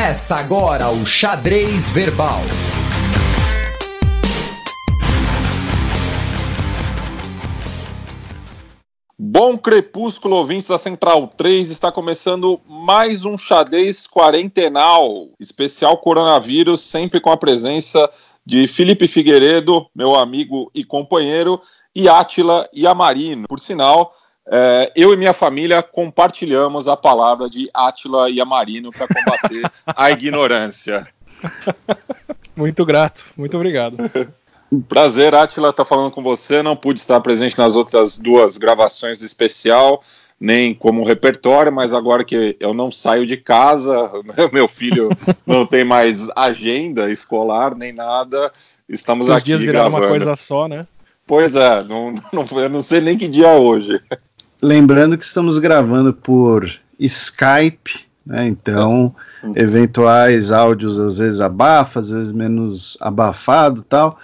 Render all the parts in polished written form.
Começa agora o Xadrez Verbal. Bom crepúsculo, ouvintes da Central 3, está começando mais um xadrez quarentenal, especial coronavírus, sempre com a presença de Felipe Figueiredo, meu amigo e companheiro, e Átila Yamarino. Por sinal, eu e minha família compartilhamos a palavra de Átila Yamarino para combater a ignorância. Muito grato, muito obrigado. Prazer, Átila, estar falando com você. Não pude estar presente nas outras duas gravações do especial, nem como repertório, mas agora que eu não saio de casa, meu filho não tem mais agenda escolar nem nada, estamos Os aqui dias viraram gravando. Uma coisa só, né? Pois é, eu não sei nem que dia é hoje. Lembrando que estamos gravando por Skype, né? Então eventuais áudios às vezes abafa, às vezes menos abafado e tal.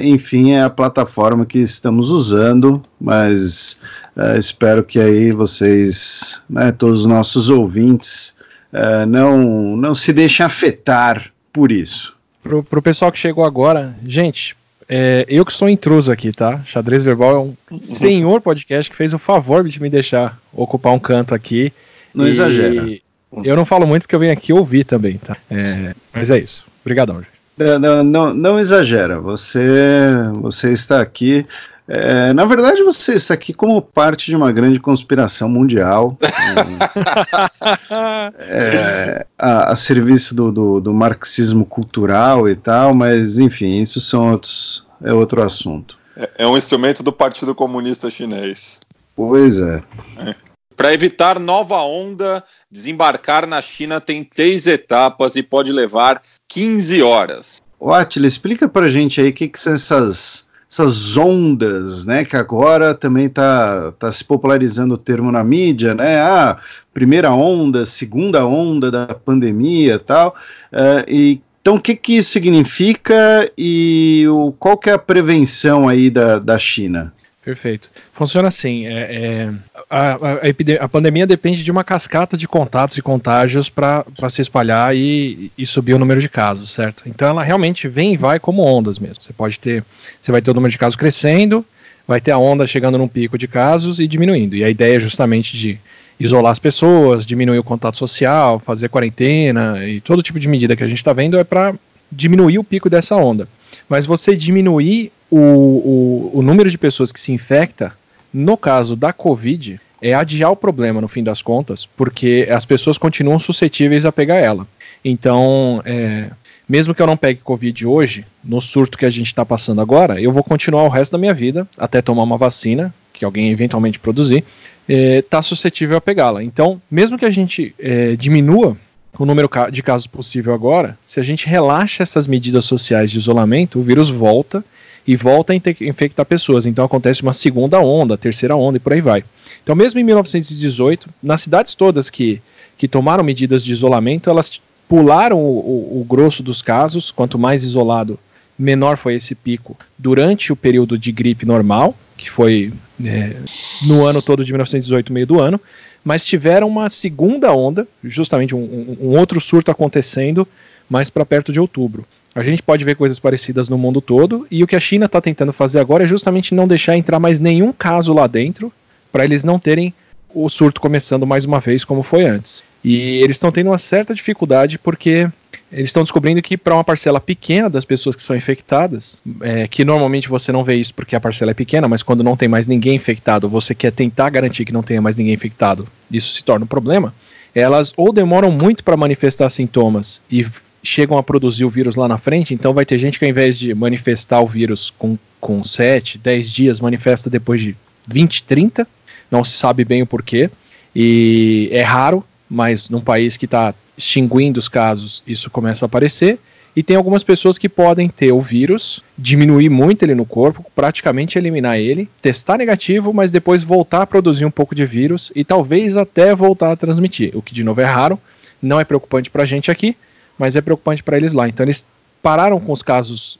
Enfim, é a plataforma que estamos usando, mas espero que aí vocês, né, todos os nossos ouvintes, não se deixem afetar por isso. Pro pessoal que chegou agora, gente, eu que sou intruso aqui, tá? Xadrez Verbal é um senhor podcast que fez o favor de me deixar ocupar um canto aqui. Não exagera. Eu não falo muito porque eu venho aqui ouvir também, tá? Mas é isso. Obrigadão, gente. Não exagera, você está aqui, na verdade você está aqui como parte de uma grande conspiração mundial, a serviço do marxismo cultural e tal, mas enfim, isso é outro assunto. É um instrumento do Partido Comunista Chinês. Pois é. Para evitar nova onda, desembarcar na China tem 3 etapas e pode levar 15 horas. Átila, explica pra gente aí o que são essas ondas, né, que agora também tá se popularizando o termo na mídia, né, primeira onda, segunda onda da pandemia e tal, então o que isso significa e qual que é a prevenção aí da China? Perfeito. Funciona assim, a pandemia depende de uma cascata de contatos e contágios para se espalhar e subir o número de casos, certo? Então ela realmente vem e vai como ondas mesmo. Você vai ter o número de casos crescendo, vai ter a onda chegando num pico de casos e diminuindo. E a ideia é justamente de isolar as pessoas, diminuir o contato social, fazer quarentena e todo tipo de medida que a gente está vendo é para diminuir o pico dessa onda. Mas você diminuir o número de pessoas que se infecta, no caso da Covid, é adiar o problema no fim das contas, porque as pessoas continuam suscetíveis a pegar ela. Então, mesmo que eu não pegue Covid hoje, no surto que a gente está passando agora, eu vou continuar o resto da minha vida, até tomar uma vacina, que alguém eventualmente produzir, tá suscetível a pegá-la. Então, mesmo que a gente diminua o número de casos possível agora, se a gente relaxa essas medidas sociais de isolamento, o vírus volta e volta a infectar pessoas. Então acontece uma segunda onda, terceira onda e por aí vai. Então mesmo em 1918, nas cidades todas que tomaram medidas de isolamento, elas pularam o grosso dos casos. Quanto mais isolado, menor foi esse pico durante o período de gripe normal, que foi no ano todo de 1918, meio do ano, mas tiveram uma segunda onda, justamente um outro surto acontecendo mais para perto de outubro. A gente pode ver coisas parecidas no mundo todo, e o que a China está tentando fazer agora é justamente não deixar entrar mais nenhum caso lá dentro, para eles não terem o surto começando mais uma vez como foi antes. E eles estão tendo uma certa dificuldade porque eles estão descobrindo que para uma parcela pequena das pessoas que são infectadas, que normalmente você não vê isso porque a parcela é pequena, mas quando não tem mais ninguém infectado, você quer tentar garantir que não tenha mais ninguém infectado, isso se torna um problema, elas ou demoram muito para manifestar sintomas e chegam a produzir o vírus lá na frente, então vai ter gente que ao invés de manifestar o vírus com 7, 10 dias, manifesta depois de 20, 30, não se sabe bem o porquê, e é raro, mas num país que está extinguindo os casos, isso começa a aparecer, e tem algumas pessoas que podem ter o vírus, diminuir muito ele no corpo, praticamente eliminar ele, testar negativo, mas depois voltar a produzir um pouco de vírus, e talvez até voltar a transmitir, o que de novo é raro, não é preocupante pra gente aqui, mas é preocupante para eles lá. Então eles pararam com os casos,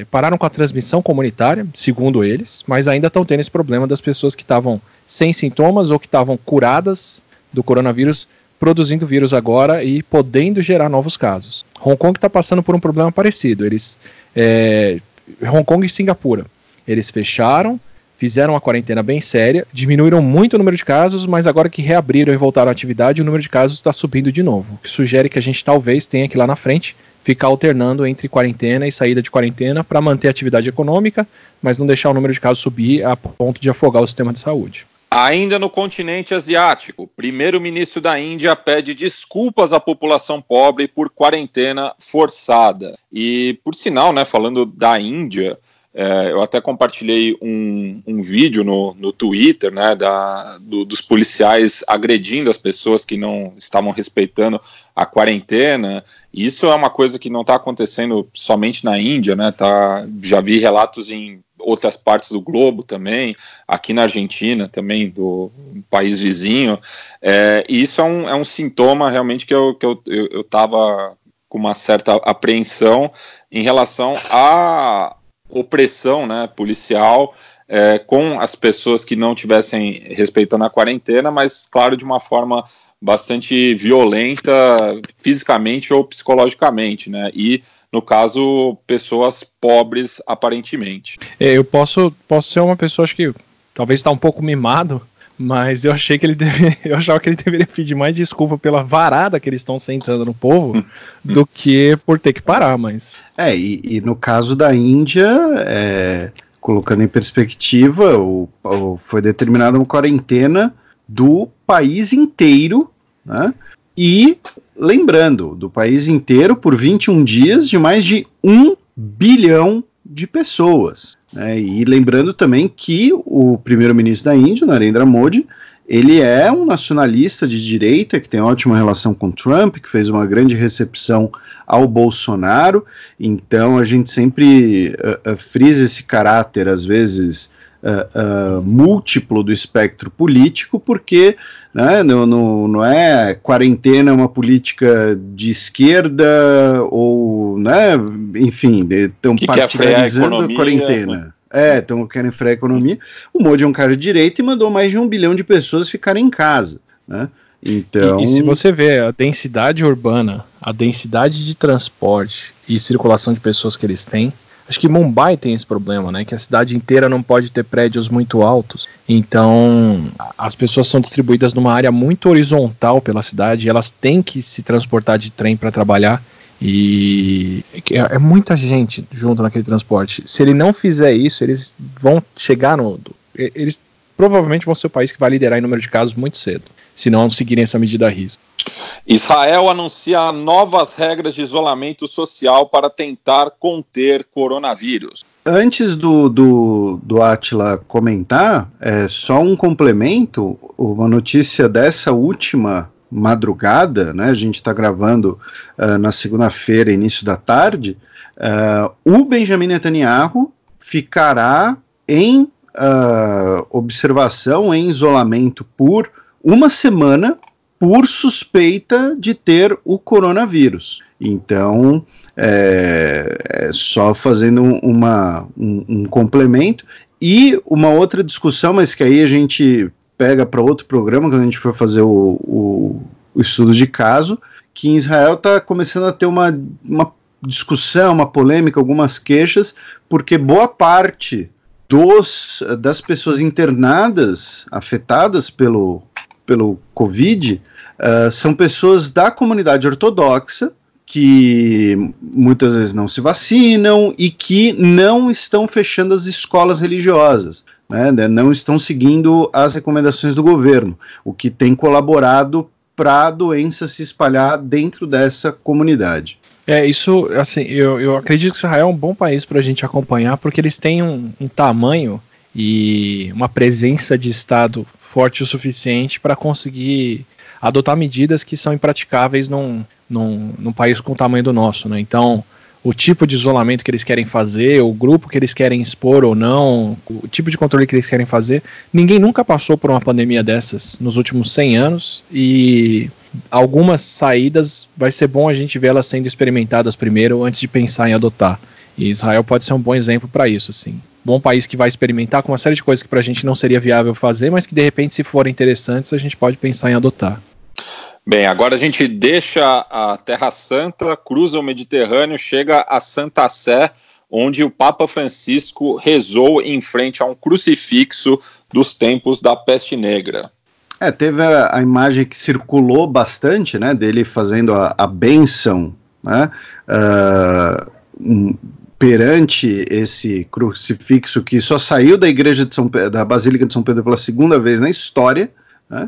pararam com a transmissão comunitária, segundo eles, mas ainda estão tendo esse problema das pessoas que estavam sem sintomas ou que estavam curadas do coronavírus produzindo vírus agora e podendo gerar novos casos. Hong Kong está passando por um problema parecido. Hong Kong e Singapura, eles fecharam, fizeram uma quarentena bem séria, diminuíram muito o número de casos, mas agora que reabriram e voltaram à atividade, o número de casos está subindo de novo, o que sugere que a gente talvez tenha que lá na frente ficar alternando entre quarentena e saída de quarentena para manter a atividade econômica, mas não deixar o número de casos subir a ponto de afogar o sistema de saúde. Ainda no continente asiático, o primeiro-ministro da Índia pede desculpas à população pobre por quarentena forçada. E, por sinal, né, falando da Índia, eu até compartilhei um vídeo no Twitter, né, dos policiais agredindo as pessoas que não estavam respeitando a quarentena. E isso é uma coisa que não está acontecendo somente na Índia, né, já vi relatos em outras partes do globo também, aqui na Argentina também, do país vizinho, e isso é um sintoma realmente que eu estava com uma certa apreensão em relação à opressão, né, policial com as pessoas que não estivessem respeitando a quarentena, mas claro, de uma forma bastante violenta, fisicamente ou psicologicamente, né, e no caso, pessoas pobres, aparentemente. Eu posso ser uma pessoa, acho que talvez está um pouco mimado, mas eu achava que ele deveria pedir mais desculpa pela varada que eles estão sentando no povo do que por ter que parar, mas... E no caso da Índia, colocando em perspectiva, foi determinada uma quarentena do país inteiro, né? E lembrando, do país inteiro por 21 dias de mais de 1 bilhão de pessoas, né? E lembrando também que o primeiro-ministro da Índia, Narendra Modi, ele é um nacionalista de direita que tem ótima relação com Trump, que fez uma grande recepção ao Bolsonaro. Então a gente sempre frisa esse caráter, às vezes múltiplo do espectro político, porque, né, não é quarentena uma política de esquerda ou, né, enfim, estão particularizando a quarentena. Então querem frear a economia. O Modi é um cara de direita e mandou mais de 1 bilhão de pessoas ficarem em casa, né? Então... E se você vê a densidade urbana, a densidade de transporte e circulação de pessoas que eles têm, acho que Mumbai tem esse problema, né? Que a cidade inteira não pode ter prédios muito altos. Então, as pessoas são distribuídas numa área muito horizontal pela cidade. E elas têm que se transportar de trem para trabalhar. E é muita gente junto naquele transporte. Se ele não fizer isso, eles vão chegar eles provavelmente vão ser o país que vai liderar em número de casos muito cedo, se não seguirem essa medida à risca. Israel anuncia novas regras de isolamento social para tentar conter coronavírus. Antes do Átila comentar, só um complemento, uma notícia dessa última madrugada, né, a gente está gravando na segunda-feira, início da tarde, o Benjamin Netanyahu ficará em observação, em isolamento por 1 semana, por suspeita de ter o coronavírus. Então, só fazendo um complemento. E uma outra discussão, mas que aí a gente pega para outro programa, quando a gente for fazer o estudo de caso, que em Israel está começando a ter uma discussão, uma polêmica, algumas queixas, porque boa parte das pessoas internadas, afetadas pelo Covid, são pessoas da comunidade ortodoxa que muitas vezes não se vacinam e que não estão fechando as escolas religiosas, né, não estão seguindo as recomendações do governo, o que tem colaborado para a doença se espalhar dentro dessa comunidade. Isso, assim, eu acredito que Israel é um bom país para a gente acompanhar, porque eles têm um tamanho e uma presença de Estado forte o suficiente para conseguir adotar medidas que são impraticáveis num país com o tamanho do nosso, né? Então, o tipo de isolamento que eles querem fazer, o grupo que eles querem expor ou não, o tipo de controle que eles querem fazer, ninguém nunca passou por uma pandemia dessas nos últimos 100 anos, e algumas saídas vai ser bom a gente ver elas sendo experimentadas primeiro, antes de pensar em adotar. E Israel pode ser um bom exemplo para isso, assim. Bom país que vai experimentar com uma série de coisas que pra gente não seria viável fazer, mas que de repente, se forem interessantes, a gente pode pensar em adotar. Bem, agora a gente deixa a Terra Santa, cruza o Mediterrâneo, chega a Santa Sé, onde o Papa Francisco rezou em frente a um crucifixo dos tempos da peste negra. Teve a imagem que circulou bastante, né, dele fazendo a bênção, né, perante esse crucifixo que só saiu da igreja da Basílica de São Pedro pela segunda vez na história, né,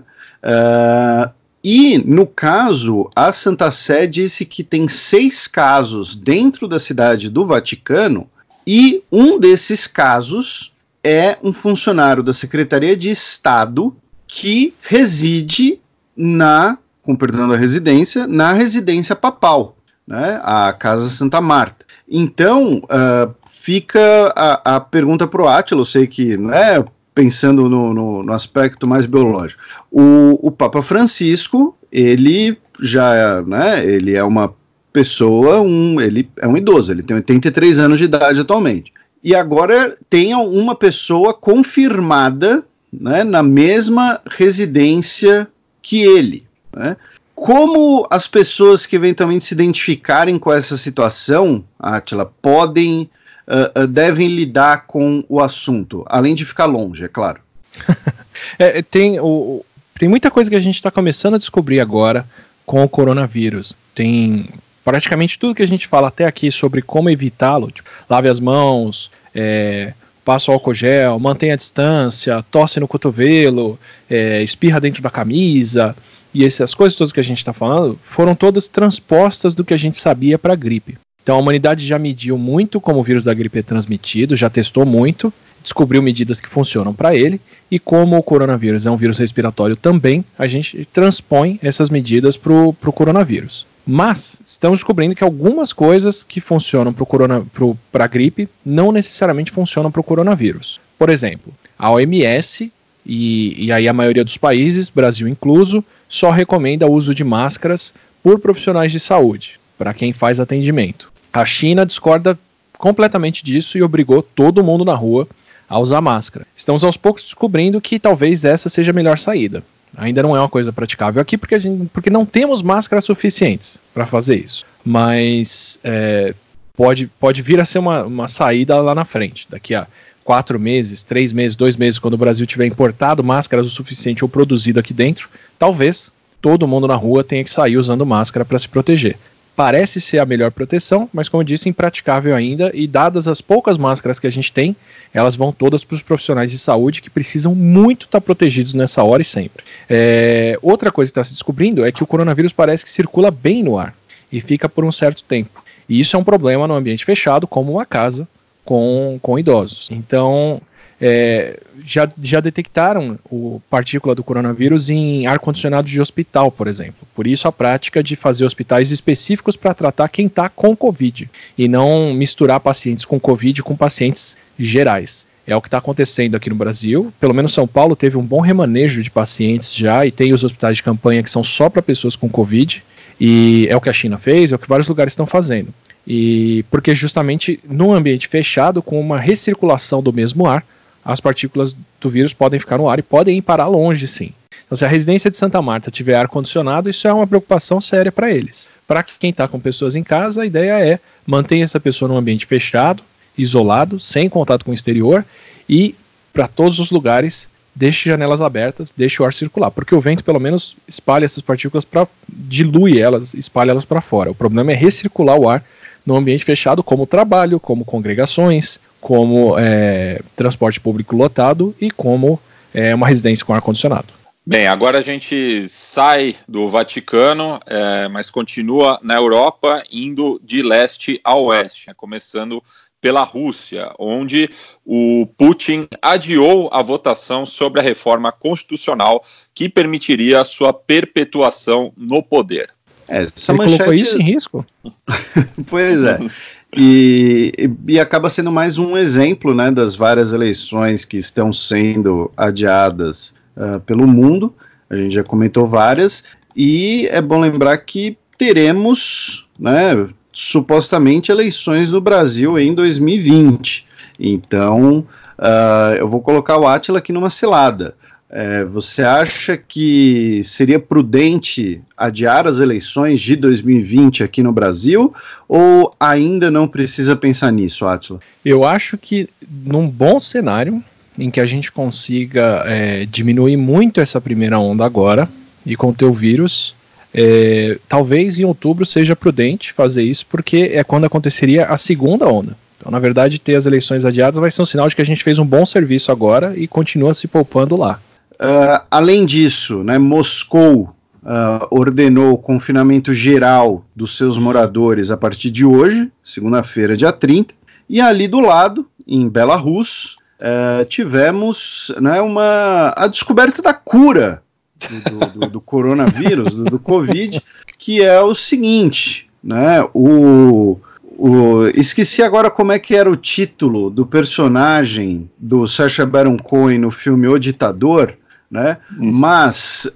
e no caso, a Santa Sé disse que tem 6 casos dentro da cidade do Vaticano, e um desses casos é um funcionário da Secretaria de Estado que reside com perdão da residência, na residência papal, né, a Casa Santa Marta. Então, fica a pergunta para o Átila, eu sei que, né, pensando no aspecto mais biológico, o Papa Francisco, ele já, né, ele é uma pessoa, ele é um idoso, ele tem 83 anos de idade atualmente, e agora tem uma pessoa confirmada, né, na mesma residência que ele, né? Como as pessoas que eventualmente se identificarem com essa situação, Átila, devem lidar com o assunto, além de ficar longe, é claro. Tem muita coisa que a gente está começando a descobrir agora com o coronavírus. Tem praticamente tudo que a gente fala até aqui sobre como evitá-lo, tipo, lave as mãos, passa o álcool gel, mantenha a distância, tosse no cotovelo, espirra dentro da camisa, e essas coisas todas que a gente está falando foram todas transpostas do que a gente sabia para a gripe. Então a humanidade já mediu muito como o vírus da gripe é transmitido, já testou muito, descobriu medidas que funcionam para ele, e como o coronavírus é um vírus respiratório também, a gente transpõe essas medidas para o coronavírus. Mas estamos descobrindo que algumas coisas que funcionam para a gripe não necessariamente funcionam para o coronavírus. Por exemplo, a OMS e aí a maioria dos países, Brasil incluso, só recomenda o uso de máscaras por profissionais de saúde, para quem faz atendimento. A China discorda completamente disso e obrigou todo mundo na rua a usar máscara. Estamos aos poucos descobrindo que talvez essa seja a melhor saída. Ainda não é uma coisa praticável aqui porque não temos máscaras suficientes para fazer isso. Mas pode vir a ser uma saída lá na frente. Daqui a 4 meses, 3 meses, 2 meses, quando o Brasil tiver importado máscaras o suficiente ou produzido aqui dentro, talvez todo mundo na rua tenha que sair usando máscara para se proteger. Parece ser a melhor proteção, mas como eu disse, impraticável ainda, e dadas as poucas máscaras que a gente tem, elas vão todas para os profissionais de saúde que precisam muito estar protegidos nessa hora e sempre. Outra coisa que está se descobrindo é que o coronavírus parece que circula bem no ar e fica por um certo tempo. E isso é um problema no ambiente fechado, como uma casa com idosos. Então, já detectaram a partícula do coronavírus em ar-condicionado de hospital, por exemplo. Por isso a prática de fazer hospitais específicos para tratar quem está com Covid e não misturar pacientes com Covid com pacientes gerais. É o que está acontecendo aqui no Brasil. Pelo menos São Paulo teve um bom remanejo de pacientes já e tem os hospitais de campanha que são só para pessoas com Covid, e é o que a China fez, é o que vários lugares estão fazendo. E porque justamente num ambiente fechado, com uma recirculação do mesmo ar, as partículas do vírus podem ficar no ar e podem ir parar longe, sim. Então, se a residência de Santa Marta tiver ar-condicionado, isso é uma preocupação séria para eles. Para quem está com pessoas em casa, a ideia é manter essa pessoa num ambiente fechado, isolado, sem contato com o exterior, e para todos os lugares, deixe janelas abertas, deixe o ar circular, porque o vento pelo menos espalha essas partículas, dilui elas, espalha elas para fora. O problema é recircular o ar no ambiente fechado, como trabalho, como congregações, como transporte público lotado e como uma residência com ar-condicionado. Bem, agora a gente sai do Vaticano, mas continua na Europa, indo de leste a oeste, começando pela Rússia, onde o Putin adiou a votação sobre a reforma constitucional que permitiria a sua perpetuação no poder. Você colocou isso em risco? Pois é. E acaba sendo mais um exemplo, né, das várias eleições que estão sendo adiadas pelo mundo. A gente já comentou várias, e é bom lembrar que teremos, né, supostamente eleições no Brasil em 2020. Então, eu vou colocar o Átila aqui numa cilada. Você acha que seria prudente adiar as eleições de 2020 aqui no Brasil, ou ainda não precisa pensar nisso, Átila? Eu acho que num bom cenário, em que a gente consiga diminuir muito essa primeira onda agora, e conter o vírus, talvez em outubro seja prudente fazer isso, porque é quando aconteceria a segunda onda. Então, na verdade, ter as eleições adiadas vai ser um sinal de que a gente fez um bom serviço agora e continua se poupando lá. Além disso, né, Moscou ordenou o confinamento geral dos seus moradores a partir de hoje, segunda-feira, dia 30, e ali do lado, em Belarus, tivemos, né, a descoberta da cura do coronavírus, do Covid, que é o seguinte, né, esqueci agora como é que era o título do personagem do Sacha Baron Cohen no filme O Ditador, né? Mas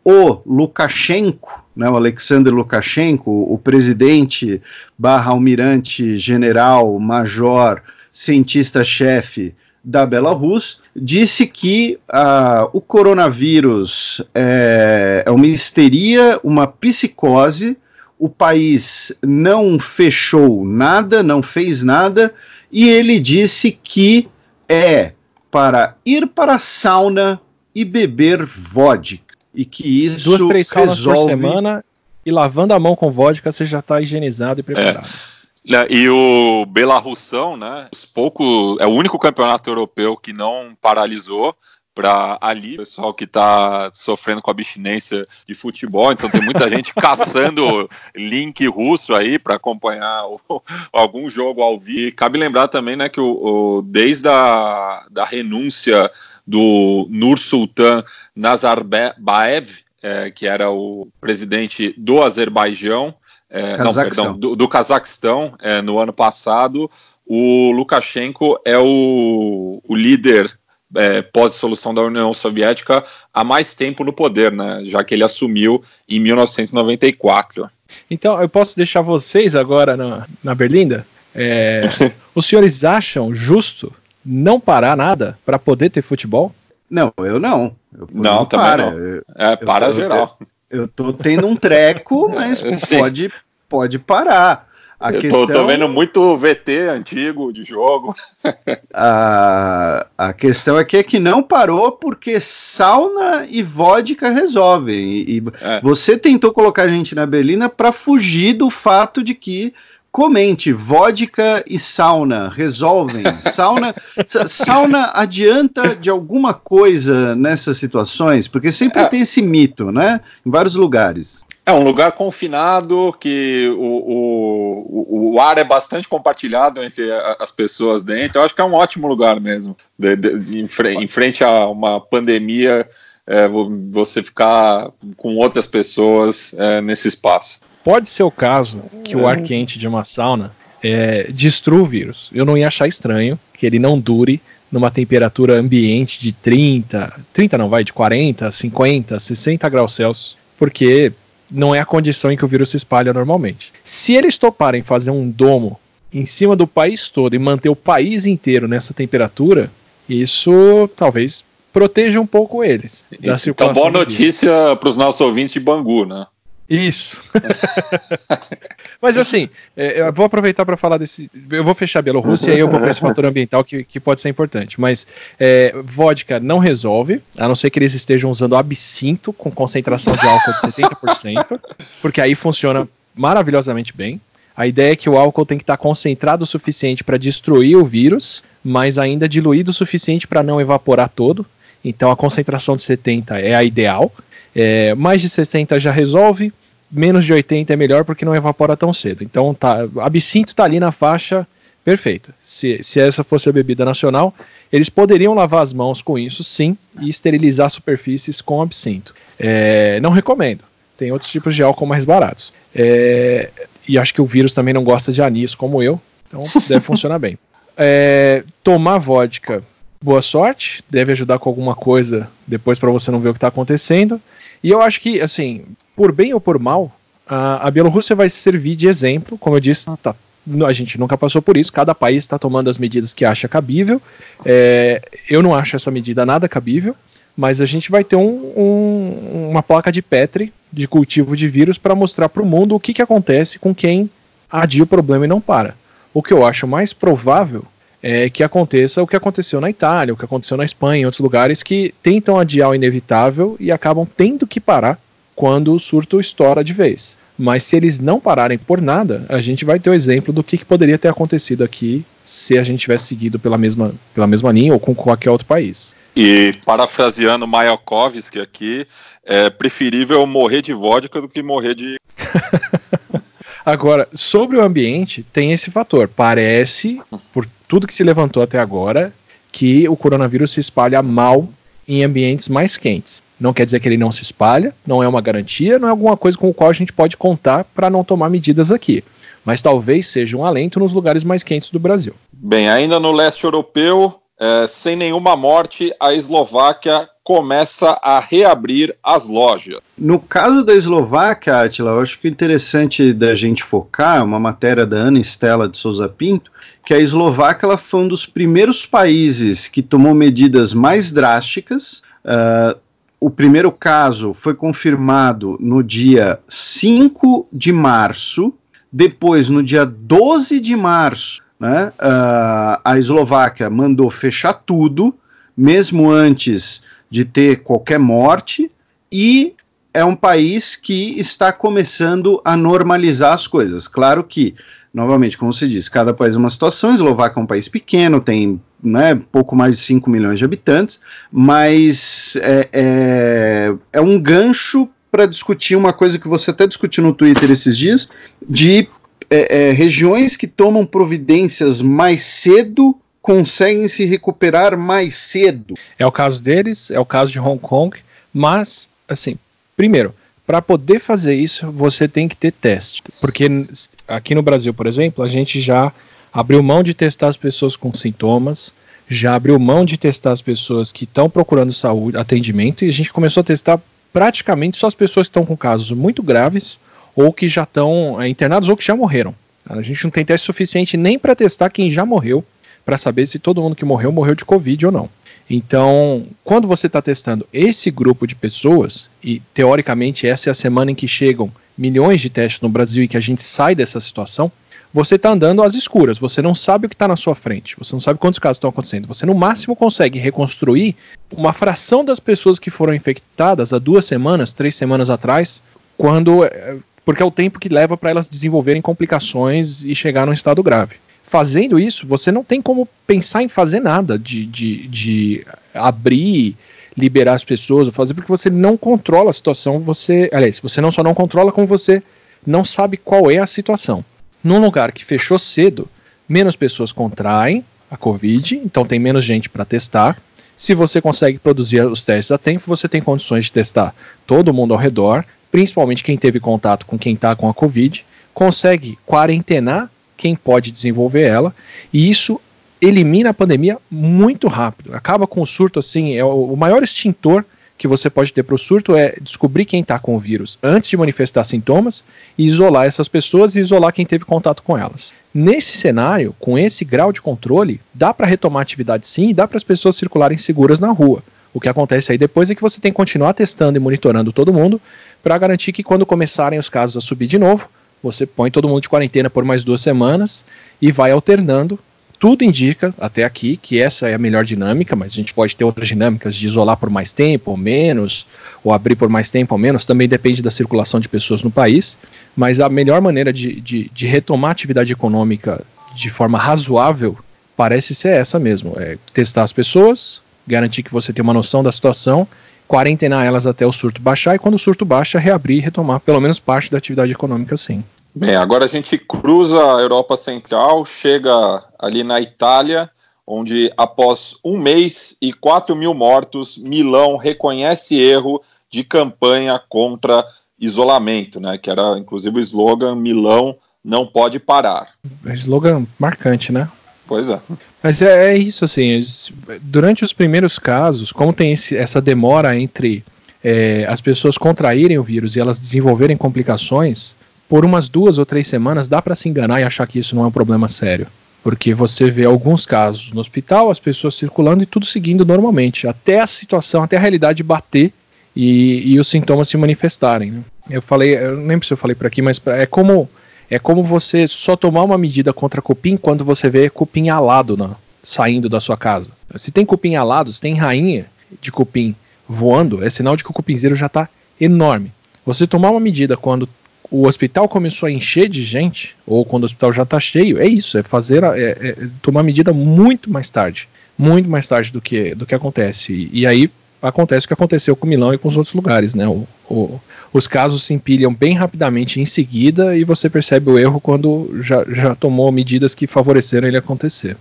o Lukashenko, né, o Alexander Lukashenko, o presidente / almirante general, major, cientista-chefe da Belarus, disse que o coronavírus é uma histeria, uma psicose. O país não fechou nada, não fez nada, e ele disse que é para ir para a sauna e beber vodka, e que isso 2-3 saunas por semana, e lavando a mão com vodka você já está higienizado e preparado. E o Belarussão, né, é o único campeonato europeu que não paralisou, para ali, o pessoal que está sofrendo com abstinência de futebol, então tem muita gente caçando link russo aí para acompanhar algum jogo ao vivo. E cabe lembrar também, né, que desde da renúncia do Nursultan Nazarbayev, que era o presidente do Azerbaijão, do Cazaquistão, no ano passado, o Lukashenko é o líder pós-dissolução da União Soviética há mais tempo no poder, né, já que ele assumiu em 1994. Então, eu posso deixar vocês agora na Berlinda? Os senhores acham justo não parar nada para poder ter futebol? Não, eu não. Não, também não. Para geral. Eu tô tendo um treco, mas pode parar. Eu tô vendo muito VT antigo de jogo. A questão aqui é que não parou porque sauna e vodka resolvem. E você tentou colocar a gente na Berlina para fugir do fato de que, comente, vodka e sauna resolvem. Sauna adianta de alguma coisa nessas situações? Porque sempre tem esse mito, né? Em vários lugares. É um lugar confinado, que o ar é bastante compartilhado entre as pessoas dentro. Eu acho que é um ótimo lugar mesmo, em frente a uma pandemia, você ficar com outras pessoas nesse espaço. Pode ser o caso que o ar quente de uma sauna destrua o vírus. Eu não ia achar estranho que ele não dure numa temperatura ambiente de 40, 50, 60 graus Celsius, porque não é a condição em que o vírus se espalha normalmente. Se eles toparem fazer um domo em cima do país todo e manter o país inteiro nessa temperatura, isso talvez proteja um pouco eles da circulação. Então, boa notícia para os nossos ouvintes de Bangu, né? Isso. Mas assim, eu vou aproveitar para falar desse. Eu vou fechar a Bielorrússia e aí eu vou para esse fator ambiental que pode ser importante. Mas vodka não resolve, a não ser que eles estejam usando absinto com concentração de álcool de 70%, porque aí funciona maravilhosamente bem. A ideia é que o álcool tem que estar concentrado o suficiente para destruir o vírus, mas ainda diluído o suficiente para não evaporar todo. Então a concentração de 70 é a ideal. Mais de 60 já resolve, menos de 80 é melhor porque não evapora tão cedo. Então absinto está ali na faixa perfeita. Se essa fosse a bebida nacional, eles poderiam lavar as mãos com isso, sim, e esterilizar superfícies com absinto. Não recomendo. Tem outros tipos de álcool mais baratos. E acho que o vírus também não gosta de anis, como eu, então deve funcionar bem. Tomar vodka, boa sorte, deve ajudar com alguma coisa depois para você não ver o que está acontecendo. E eu acho que, assim, por bem ou por mal, a Bielorrússia vai servir de exemplo. Como eu disse, a gente nunca passou por isso, cada país está tomando as medidas que acha cabível. Eu não acho essa medida nada cabível, mas a gente vai ter uma placa de Petri de cultivo de vírus para mostrar para o mundo o que acontece com quem adia o problema e não para. O que eu acho mais provável é que aconteça o que aconteceu na Itália, o que aconteceu na Espanha, em outros lugares que tentam adiar o inevitável e acabam tendo que parar quando o surto estoura de vez. Mas se eles não pararem por nada, a gente vai ter o exemplo do que poderia ter acontecido aqui se a gente tivesse seguido pela mesma linha ou com qualquer outro país. E parafraseando Mayakovsky aqui, é preferível morrer de vodka do que morrer de... Agora, sobre o ambiente, tem esse fator. Parece, por tudo que se levantou até agora, que o coronavírus se espalha mal em ambientes mais quentes. Não quer dizer que ele não se espalha, não é uma garantia, não é alguma coisa com o qual a gente pode contar para não tomar medidas aqui. Mas talvez seja um alento nos lugares mais quentes do Brasil. Bem, ainda no leste europeu, sem nenhuma morte, a Eslováquia começa a reabrir as lojas. No caso da Eslováquia, Átila, eu acho que o interessante da gente focar, uma matéria da Ana Estela de Souza Pinto, que a Eslováquia ela foi um dos primeiros países que tomou medidas mais drásticas. O primeiro caso foi confirmado no dia 5 de março, depois no dia 12 de março, né, a Eslováquia mandou fechar tudo, mesmo antes de ter qualquer morte, e é um país que está começando a normalizar as coisas. Claro que, novamente, como se diz, cada país é uma situação. A Eslováquia é um país pequeno, tem pouco mais de 5 milhões de habitantes, mas é um gancho para discutir uma coisa que você até discutiu no Twitter esses dias, de regiões que tomam providências mais cedo conseguem se recuperar mais cedo. É o caso deles, é o caso de Hong Kong, mas, assim, primeiro, para poder fazer isso, você tem que ter teste, porque aqui no Brasil, por exemplo, a gente já abriu mão de testar as pessoas com sintomas, já abriu mão de testar as pessoas que estão procurando saúde, atendimento, e a gente começou a testar praticamente só as pessoas que estão com casos muito graves, ou que já estão internados, ou que já morreram. A gente não tem teste suficiente nem para testar quem já morreu, para saber se todo mundo que morreu de Covid ou não. Então, quando você está testando esse grupo de pessoas, e teoricamente essa é a semana em que chegam milhões de testes no Brasil e que a gente sai dessa situação, você está andando às escuras, você não sabe o que está na sua frente, você não sabe quantos casos estão acontecendo, você no máximo consegue reconstruir uma fração das pessoas que foram infectadas há 2 semanas, 3 semanas atrás, porque é o tempo que leva para elas desenvolverem complicações e chegar num estado grave. Fazendo isso, você não tem como pensar em fazer nada de abrir, liberar as pessoas, ou fazer, porque você não controla a situação, você não só não controla, como você não sabe qual é a situação. Num lugar que fechou cedo, menos pessoas contraem a Covid, então tem menos gente para testar. Se você consegue produzir os testes a tempo, você tem condições de testar todo mundo ao redor, principalmente quem teve contato com quem está com a Covid, consegue quarentenar quem pode desenvolver ela, e isso elimina a pandemia muito rápido. Acaba com o surto, assim, o maior extintor que você pode ter para o surto é descobrir quem está com o vírus antes de manifestar sintomas e isolar essas pessoas e isolar quem teve contato com elas. Nesse cenário, com esse grau de controle, dá para retomar a atividade sim e dá para as pessoas circularem seguras na rua. O que acontece aí depois é que você tem que continuar testando e monitorando todo mundo para garantir que quando começarem os casos a subir de novo, você põe todo mundo de quarentena por mais 2 semanas e vai alternando. Tudo indica, até aqui, que essa é a melhor dinâmica, mas a gente pode ter outras dinâmicas de isolar por mais tempo ou menos, ou abrir por mais tempo ou menos, também depende da circulação de pessoas no país, mas a melhor maneira de retomar a atividade econômica de forma razoável parece ser essa mesmo, é testar as pessoas, garantir que você tem uma noção da situação, quarentenar elas até o surto baixar, e quando o surto baixa, reabrir e retomar pelo menos parte da atividade econômica, sim. Bem, agora a gente cruza a Europa Central, chega ali na Itália, onde após 1 mês e 4 mil mortos, Milão reconhece erro de campanha contra isolamento, né? Que era inclusive o slogan Milão não pode parar. Slogan marcante, né? Pois é. Mas é isso, assim, durante os primeiros casos, como tem essa demora entre as pessoas contraírem o vírus e elas desenvolverem complicações, por umas 2 ou 3 semanas dá para se enganar e achar que isso não é um problema sério. Porque você vê alguns casos no hospital, as pessoas circulando e tudo seguindo normalmente, até a situação, até a realidade bater e os sintomas se manifestarem, né? Eu não lembro se eu falei por aqui, mas é como você só tomar uma medida contra cupim quando você vê cupim alado saindo da sua casa. Se tem cupim alado, se tem rainha de cupim voando, é sinal de que o cupinzeiro já está enorme. Você tomar uma medida quando o hospital começou a encher de gente, ou quando o hospital já está cheio, é isso, tomar medida muito mais tarde do que acontece. E aí acontece o que aconteceu com Milão e com os outros lugares, né? Os casos se empilham bem rapidamente em seguida e você percebe o erro quando já tomou medidas que favoreceram ele acontecer.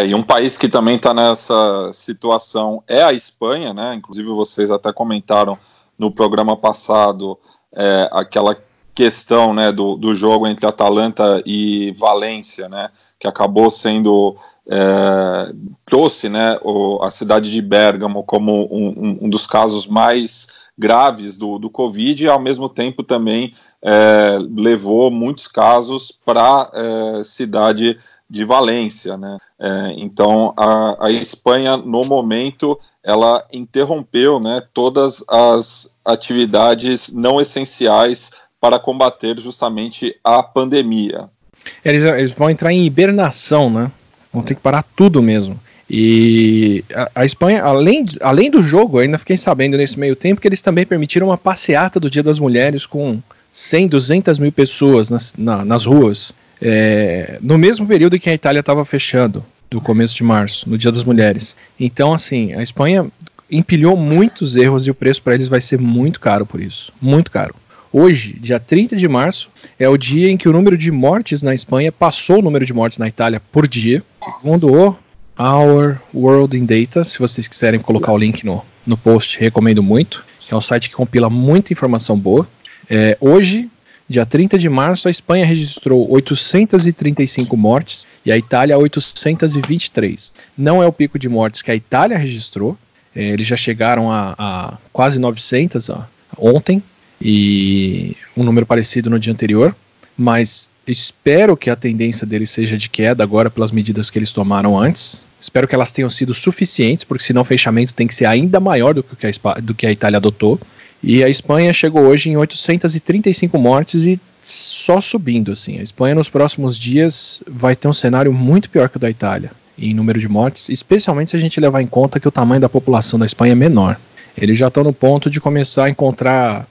E um país que também está nessa situação é a Espanha, né? Inclusive vocês até comentaram no programa passado aquela questão, né, do jogo entre Atalanta e Valência, né? Que acabou sendo trouxe, né, a cidade de Bérgamo como um dos casos mais graves do Covid e ao mesmo tempo também levou muitos casos para a cidade de Valência, né? Então a Espanha no momento ela interrompeu, né, todas as atividades não essenciais para combater justamente a pandemia. Eles vão entrar em hibernação, né? Vão ter que parar tudo mesmo. E a Espanha, além do jogo, eu ainda fiquei sabendo nesse meio tempo que eles também permitiram uma passeata do Dia das Mulheres com 100, 200 mil pessoas nas ruas, no mesmo período que a Itália estava fechando, do começo de março, no Dia das Mulheres. Então, assim, a Espanha empilhou muitos erros e o preço para eles vai ser muito caro por isso. Muito caro. Hoje, dia 30 de março, é o dia em que o número de mortes na Espanha passou o número de mortes na Itália por dia. Segundo o Our World in Data, se vocês quiserem colocar o link no post, recomendo muito, que é um site que compila muita informação boa. Hoje, dia 30 de março, a Espanha registrou 835 mortes e a Itália 823. Não é o pico de mortes que a Itália registrou, eles já chegaram a quase 900 ontem, e um número parecido no dia anterior, mas espero que a tendência deles seja de queda agora pelas medidas que eles tomaram antes. Espero que elas tenham sido suficientes, porque senão o fechamento tem que ser ainda maior do que a Itália adotou. E a Espanha chegou hoje em 835 mortes e só subindo, assim. A Espanha nos próximos dias vai ter um cenário muito pior que o da Itália em número de mortes, especialmente se a gente levar em conta que o tamanho da população da Espanha é menor. Eles já estão no ponto de começar a encontrar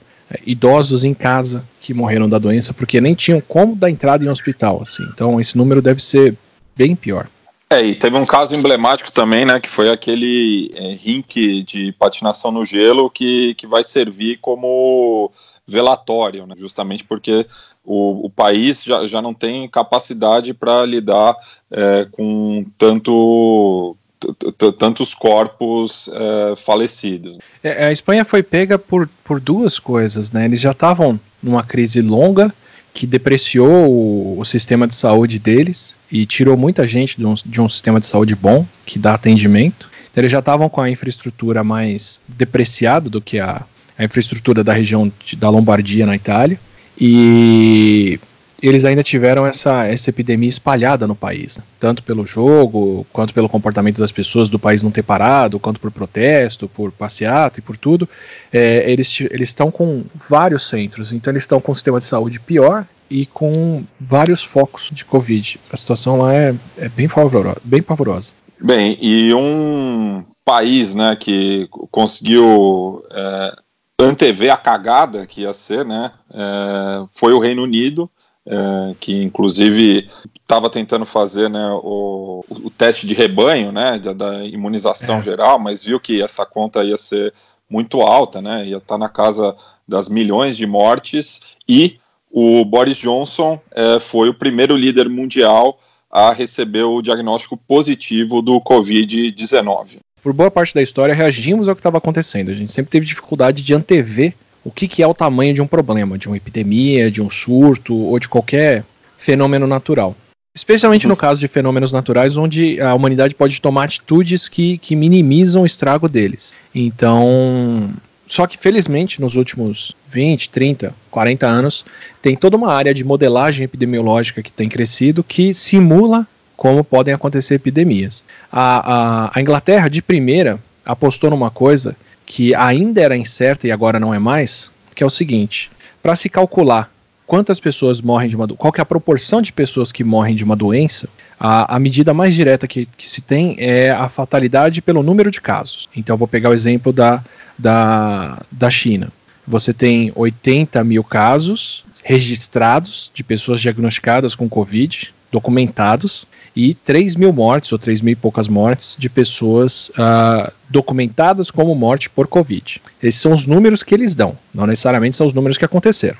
idosos em casa que morreram da doença porque nem tinham como dar entrada em um hospital, assim. Então esse número deve ser bem pior. E teve um caso emblemático também, né, que foi aquele rink de patinação no gelo que vai servir como velatório, né, justamente porque o país já não tem capacidade para lidar com tantos corpos falecidos. A Espanha foi pega por duas coisas, né? Eles já estavam numa crise longa que depreciou o sistema de saúde deles e tirou muita gente de um sistema de saúde bom, que dá atendimento. Então, eles já estavam com a infraestrutura mais depreciada do que a infraestrutura da região da Lombardia na Itália, e eles ainda tiveram essa epidemia espalhada no país, né? Tanto pelo jogo, quanto pelo comportamento das pessoas do país não ter parado, quanto por protesto, por passeata e por tudo. Eles estão com vários centros, então eles estão com um sistema de saúde pior e com vários focos de Covid. A situação lá é bem pavorosa. Bem, e um país, né, que conseguiu antever a cagada que ia ser, né, foi o Reino Unido, que inclusive estava tentando fazer, né, o teste de rebanho, né, da imunização geral, mas viu que essa conta ia ser muito alta, né, ia estar na casa das milhões de mortes, e o Boris Johnson foi o primeiro líder mundial a receber o diagnóstico positivo do Covid-19. Por boa parte da história, reagimos ao que estava acontecendo. A gente sempre teve dificuldade de antever o que é o tamanho de um problema, de uma epidemia, de um surto ou de qualquer fenômeno natural. Especialmente no caso de fenômenos naturais, onde a humanidade pode tomar atitudes que minimizam o estrago deles. Então, só que felizmente nos últimos 20, 30, 40 anos, tem toda uma área de modelagem epidemiológica que tem crescido que simula como podem acontecer epidemias. A Inglaterra, de primeira, apostou numa coisa que ainda era incerta e agora não é mais, que é o seguinte: para se calcular quantas pessoas morrem de uma doença, qual que é a proporção de pessoas que morrem de uma doença, a medida mais direta que se tem é a fatalidade pelo número de casos. Então eu vou pegar o exemplo da China. Você tem 80 mil casos registrados de pessoas diagnosticadas com Covid, documentados, e 3 mil mortes, ou 3 mil e poucas mortes, de pessoas documentadas como morte por Covid. Esses são os números que eles dão, não necessariamente são os números que aconteceram.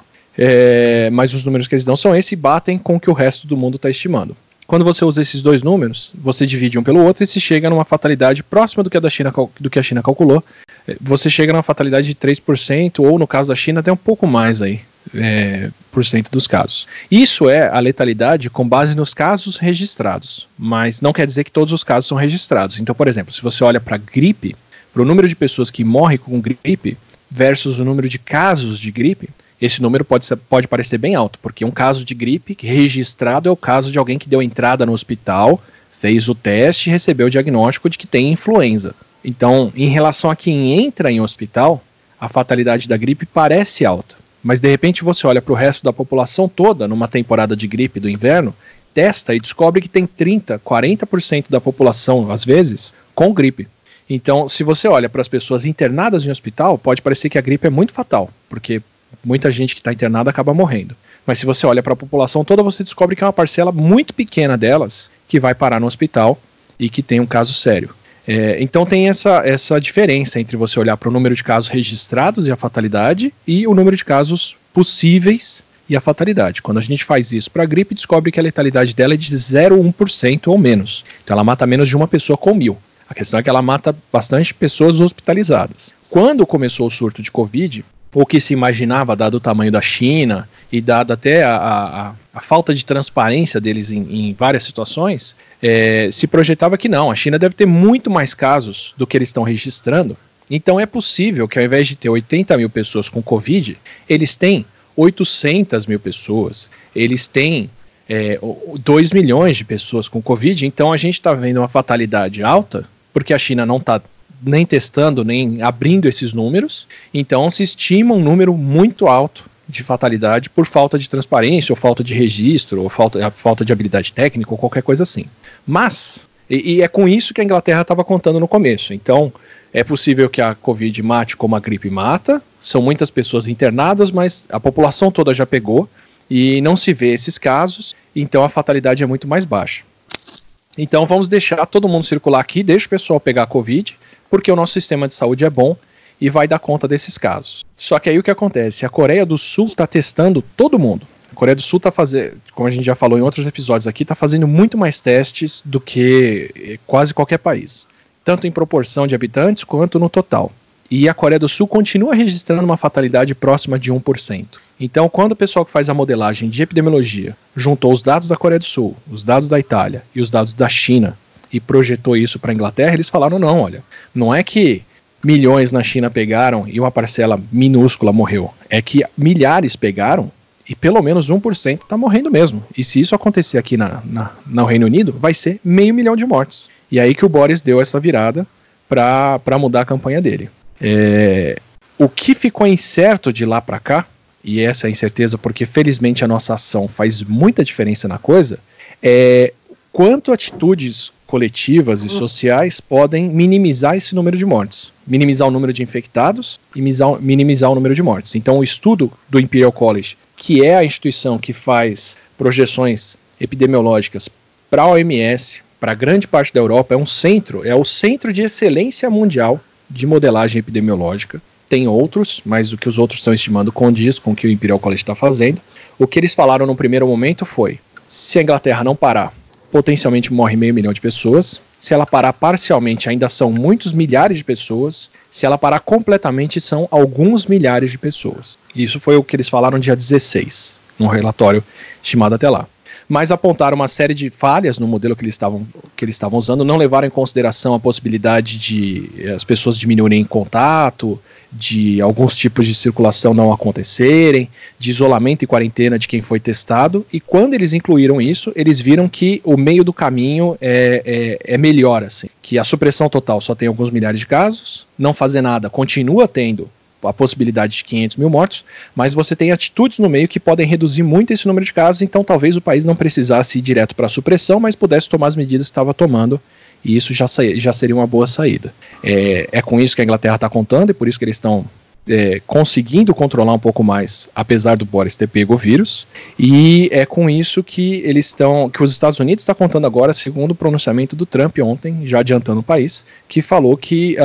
Mas os números que eles dão são esses e batem com o que o resto do mundo está estimando. Quando você usa esses dois números, você divide um pelo outro e se chega numa fatalidade próxima do que a China calculou. Você chega numa fatalidade de 3%, ou no caso da China até um pouco mais aí, por cento dos casos. Isso é a letalidade com base nos casos registrados, mas não quer dizer que todos os casos são registrados. Então, por exemplo, se você olha para gripe, para o número de pessoas que morrem com gripe versus o número de casos de gripe, esse número pode parecer bem alto, porque um caso de gripe registrado é o caso de alguém que deu entrada no hospital, fez o teste e recebeu o diagnóstico de que tem influenza. Então, em relação a quem entra em hospital, a fatalidade da gripe parece alta. Mas de repente você olha para o resto da população toda, numa temporada de gripe do inverno, testa e descobre que tem 30%, 40% da população, às vezes, com gripe. Então, se você olha para as pessoas internadas em hospital, pode parecer que a gripe é muito fatal, porque muita gente que está internada acaba morrendo. Mas se você olha para a população toda, você descobre que é uma parcela muito pequena delas que vai parar no hospital e que tem um caso sério. Então tem essa diferença entre você olhar para o número de casos registrados e a fatalidade e o número de casos possíveis e a fatalidade. Quando a gente faz isso para a gripe, descobre que a letalidade dela é de 0,1% ou menos. Então ela mata menos de uma pessoa com 1.000. A questão é que ela mata bastante pessoas hospitalizadas. Quando começou o surto de Covid, o que se imaginava, dado o tamanho da China e dado até a falta de transparência deles em várias situações, se projetava que não, a China deve ter muito mais casos do que eles estão registrando. Então é possível que ao invés de ter 80 mil pessoas com Covid, eles têm 800 mil pessoas, eles têm 2 milhões de pessoas com Covid. Então a gente está vendo uma fatalidade alta, porque a China não está nem testando, nem abrindo esses números, então se estima um número muito alto de fatalidade por falta de transparência, ou falta de registro, ou falta de habilidade técnica, ou qualquer coisa assim. Mas, e é com isso que a Inglaterra estava contando no começo. Então, é possível que a Covid mate como a gripe mata, são muitas pessoas internadas, mas a população toda já pegou, e não se vê esses casos, então a fatalidade é muito mais baixa. Então vamos deixar todo mundo circular aqui, deixa o pessoal pegar a Covid, porque o nosso sistema de saúde é bom e vai dar conta desses casos. Só que aí o que acontece? A Coreia do Sul está testando todo mundo. A Coreia do Sul está fazendo, como a gente já falou em outros episódios aqui, está fazendo muito mais testes do que quase qualquer país. Tanto em proporção de habitantes quanto no total. E a Coreia do Sul continua registrando uma fatalidade próxima de 1%. Então, quando o pessoal que faz a modelagem de epidemiologia juntou os dados da Coreia do Sul, os dados da Itália e os dados da China, e projetou isso para a Inglaterra, eles falaram, não, olha, não é que milhões na China pegaram e uma parcela minúscula morreu, é que milhares pegaram e pelo menos 1% está morrendo mesmo. E se isso acontecer aqui no Reino Unido, vai ser 500 mil de mortes. E aí que o Boris deu essa virada para mudar a campanha dele. O que ficou incerto de lá para cá, e essa é a incerteza porque felizmente a nossa ação faz muita diferença na coisa, é quanto atitudes coletivas e sociais podem minimizar esse número de mortes, minimizar o número de infectados e minimizar o número de mortes. Então o estudo do Imperial College, que é a instituição que faz projeções epidemiológicas para a OMS, para grande parte da Europa, é o centro de excelência mundial de modelagem epidemiológica. Tem outros, mas o que os outros estão estimando condiz com o que o Imperial College está fazendo. O que eles falaram no primeiro momento foi, se a Inglaterra não parar, potencialmente morre 500 mil de pessoas. Se ela parar parcialmente, ainda são muitos milhares de pessoas. Se ela parar completamente, são alguns milhares de pessoas. Isso foi o que eles falaram dia 16, num relatório estimado até lá. mas apontaram uma série de falhas no modelo que eles estavam usando, não levaram em consideração a possibilidade de as pessoas diminuírem contato, de alguns tipos de circulação não acontecerem, de isolamento e quarentena de quem foi testado, e quando eles incluíram isso, eles viram que o meio do caminho é melhor, assim, que a supressão total só tem alguns milhares de casos, não fazer nada continua tendo a possibilidade de 500 mil mortos, mas você tem atitudes no meio que podem reduzir muito esse número de casos, então talvez o país não precisasse ir direto para a supressão, mas pudesse tomar as medidas que estava tomando, e isso já seria uma boa saída. É com isso que a Inglaterra está contando, e por isso que eles estão conseguindo controlar um pouco mais, apesar do Boris ter pego o vírus, e é com isso que que os Estados Unidos está contando agora, segundo o pronunciamento do Trump ontem, já adiantando o país, que falou que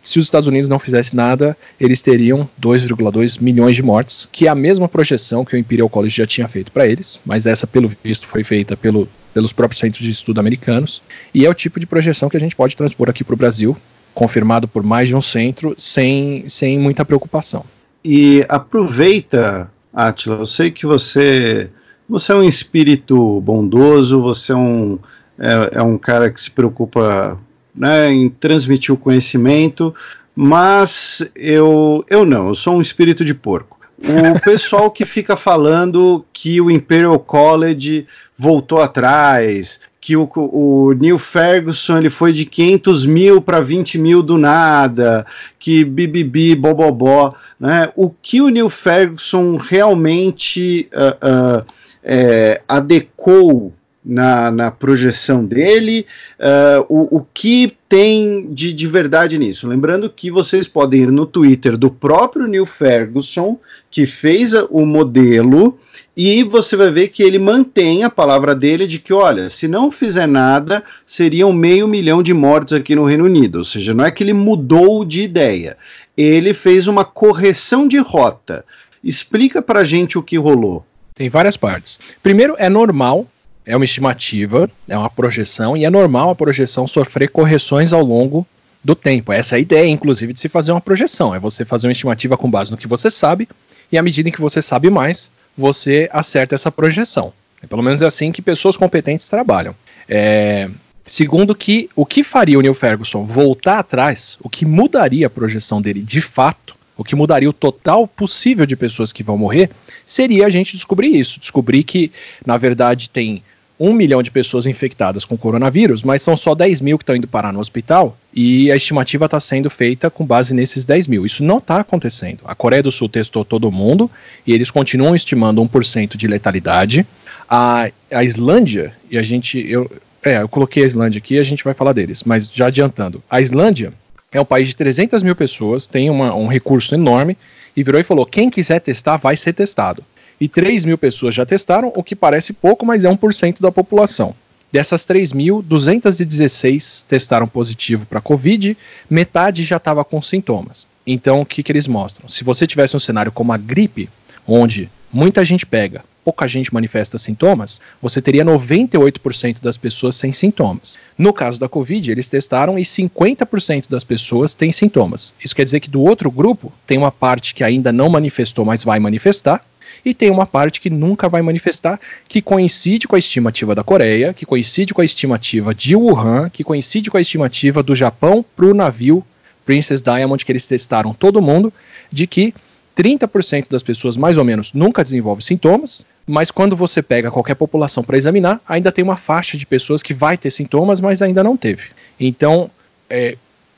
se os Estados Unidos não fizessem nada, eles teriam 2,2 milhões de mortes, que é a mesma projeção que o Imperial College já tinha feito para eles, mas essa, pelo visto, foi feita pelos próprios centros de estudo americanos, e é o tipo de projeção que a gente pode transpor aqui para o Brasil, confirmado por mais de um centro, sem muita preocupação. E aproveita, Átila, eu sei que você é um espírito bondoso, você é um cara que se preocupa, né, em transmitir o conhecimento, mas eu sou um espírito de porco. O pessoal que fica falando que o Imperial College voltou atrás, que o Neil Ferguson ele foi de 500 mil para 20 mil do nada, que bibibi, bobobó, né? O que o Neil Ferguson realmente adequou na projeção dele, o que tem de verdade nisso. Lembrando que vocês podem ir no Twitter do próprio Neil Ferguson, que fez o modelo, e você vai ver que ele mantém a palavra dele de que, olha, se não fizer nada, seriam 500 mil de mortes aqui no Reino Unido. Ou seja, não é que ele mudou de ideia, ele fez uma correção de rota. Explica pra gente o que rolou. Tem várias partes. Primeiro, é normal, é uma estimativa, é uma projeção, e é normal a projeção sofrer correções ao longo do tempo. Essa é a ideia, inclusive, de se fazer uma projeção. É você fazer uma estimativa com base no que você sabe, e à medida em que você sabe mais, você acerta essa projeção. Pelo menos é assim que pessoas competentes trabalham. Segundo, o que faria o Neil Ferguson voltar atrás, o que mudaria a projeção dele de fato, o que mudaria o total possível de pessoas que vão morrer, seria a gente descobrir isso. Descobrir que, na verdade, tem 1 milhão de pessoas infectadas com coronavírus, mas são só 10 mil que estão indo parar no hospital, e a estimativa está sendo feita com base nesses 10 mil. Isso não está acontecendo. A Coreia do Sul testou todo mundo, e eles continuam estimando 1% de letalidade. A Islândia, e eu coloquei a Islândia aqui, a gente vai falar deles, mas já adiantando. A Islândia é um país de 300 mil pessoas, tem um recurso enorme, e virou e falou, quem quiser testar vai ser testado. E 3 mil pessoas já testaram, o que parece pouco, mas é 1% da população. Dessas 3 mil, 216 testaram positivo para Covid, metade já estava com sintomas. Então, o que eles mostram? Se você tivesse um cenário como a gripe, onde muita gente pega, pouca gente manifesta sintomas, você teria 98% das pessoas sem sintomas. No caso da Covid, eles testaram e 50% das pessoas têm sintomas. Isso quer dizer que do outro grupo, tem uma parte que ainda não manifestou, mas vai manifestar, e tem uma parte que nunca vai manifestar, que coincide com a estimativa da Coreia, que coincide com a estimativa de Wuhan, que coincide com a estimativa do Japão para o navio Princess Diamond, que eles testaram todo mundo, de que 30% das pessoas, mais ou menos, nunca desenvolve sintomas, mas quando você pega qualquer população para examinar, ainda tem uma faixa de pessoas que vai ter sintomas, mas ainda não teve. Então,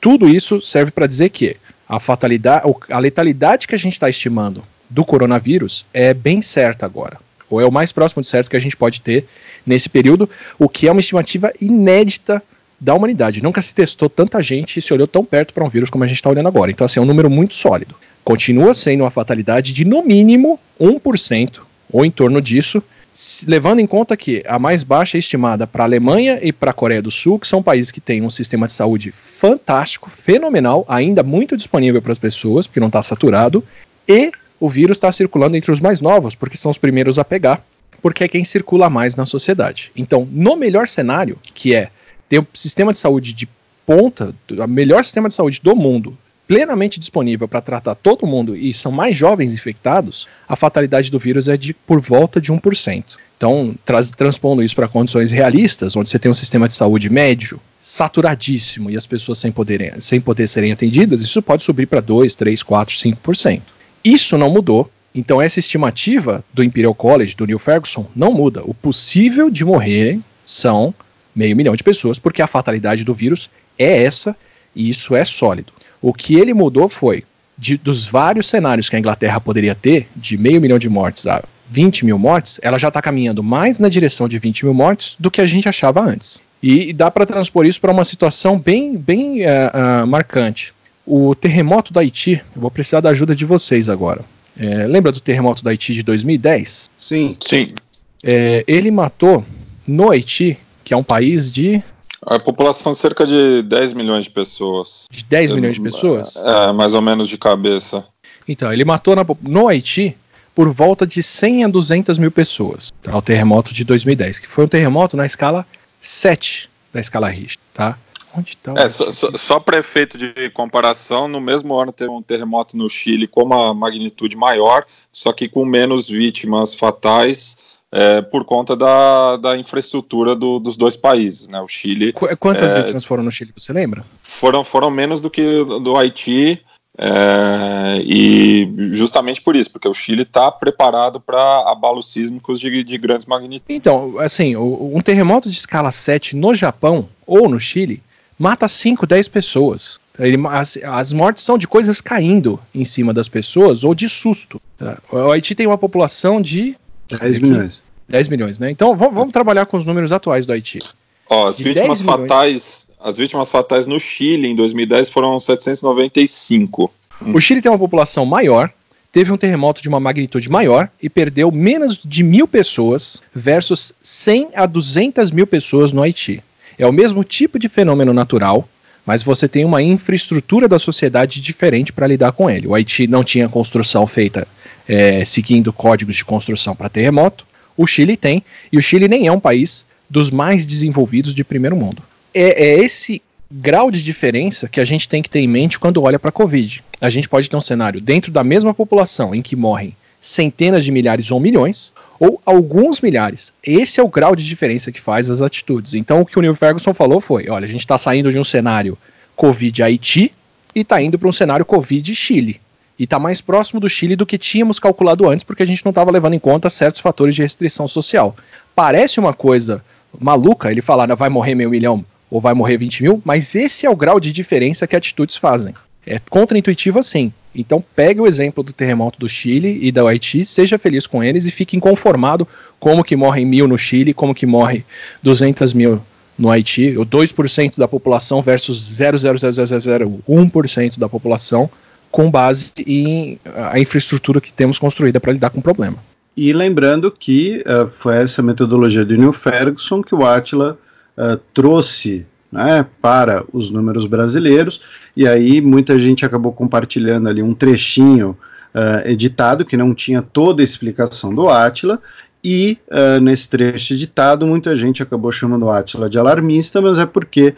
tudo isso serve para dizer que a letalidade que a gente está estimando do coronavírus é bem certa agora, ou é o mais próximo de certo que a gente pode ter nesse período, o que é uma estimativa inédita da humanidade. Nunca se testou tanta gente e se olhou tão perto para um vírus como a gente está olhando agora. Então, assim, é um número muito sólido. Continua sendo uma fatalidade de, no mínimo, 1%, ou em torno disso, levando em conta que a mais baixa é estimada para a Alemanha e para a Coreia do Sul, que são países que têm um sistema de saúde fantástico, fenomenal, ainda muito disponível para as pessoas, porque não está saturado, e o vírus está circulando entre os mais novos, porque são os primeiros a pegar, porque é quem circula mais na sociedade. Então, no melhor cenário, que é ter um sistema de saúde de ponta, o melhor sistema de saúde do mundo, plenamente disponível para tratar todo mundo, e são mais jovens infectados, a fatalidade do vírus é por volta de 1%. Então, transpondo isso para condições realistas, onde você tem um sistema de saúde médio, saturadíssimo, e as pessoas sem poder serem atendidas, isso pode subir para 2, 3, 4, 5%. Isso não mudou, então essa estimativa do Imperial College, do Neil Ferguson, não muda. O possível de morrerem são 500 mil de pessoas, porque a fatalidade do vírus é essa, e isso é sólido. O que ele mudou foi, dos vários cenários que a Inglaterra poderia ter, de 500 mil de mortes a 20 mil mortes, ela já está caminhando mais na direção de 20 mil mortes do que a gente achava antes. E dá para transpor isso para uma situação bem marcante. O terremoto do Haiti, eu vou precisar da ajuda de vocês agora. Lembra do terremoto do Haiti de 2010? Sim. Ele matou no Haiti, que é um país de... A população de cerca de 10 milhões de pessoas. De 10 milhões de pessoas? Mais ou menos de cabeça. Então, ele matou no Haiti por volta de 100 a 200 mil pessoas, tá? O terremoto de 2010, que foi um terremoto na escala 7 da escala Richter, tá? Onde tá só para efeito de comparação, no mesmo ano teve um terremoto no Chile com uma magnitude maior, só que com menos vítimas fatais, por conta da infraestrutura dos dois países, né? O Chile... Quantas vítimas foram no Chile, você lembra? Foram menos do que do Haiti, e justamente por isso, porque o Chile está preparado para abalos sísmicos de grandes magnitudes. Então, assim, um terremoto de escala 7 no Japão ou no Chile mata 5, 10 pessoas. As mortes são de coisas caindo em cima das pessoas ou de susto. Tá? O Haiti tem uma população de 10 milhões. 10 milhões, né? Então vamos trabalhar com os números atuais do Haiti. As vítimas fatais no Chile em 2010 foram 795. O Chile tem uma população maior, teve um terremoto de uma magnitude maior e perdeu menos de 1.000 pessoas versus 100 a 200 mil pessoas no Haiti. É o mesmo tipo de fenômeno natural, mas você tem uma infraestrutura da sociedade diferente para lidar com ele. O Haiti não tinha construção feita seguindo códigos de construção para terremoto. O Chile tem, e o Chile nem é um país dos mais desenvolvidos de primeiro mundo. É esse grau de diferença que a gente tem que ter em mente quando olha para a Covid. A gente pode ter um cenário dentro da mesma população em que morrem centenas de milhares ou milhões, ou alguns milhares. Esse é o grau de diferença que faz as atitudes. Então o que o Neil Ferguson falou foi, olha, a gente está saindo de um cenário Covid Haiti e está indo para um cenário Covid Chile. E está mais próximo do Chile do que tínhamos calculado antes, porque a gente não estava levando em conta certos fatores de restrição social. Parece uma coisa maluca ele falar, vai morrer 500 mil ou vai morrer 20 mil, mas esse é o grau de diferença que atitudes fazem. É contraintuitivo assim. Então pegue o exemplo do terremoto do Chile e da Haiti, seja feliz com eles e fique inconformado como que morrem 1.000 no Chile, como que morre 200 mil no Haiti, o 2% da população versus 0,00001% da população, com base em a infraestrutura que temos construída para lidar com o problema. E lembrando que foi essa metodologia do Neil Ferguson que o Átila trouxe, né, para os números brasileiros, e aí muita gente acabou compartilhando ali um trechinho editado, que não tinha toda a explicação do Átila, e nesse trecho editado muita gente acabou chamando o Átila de alarmista, mas é porque,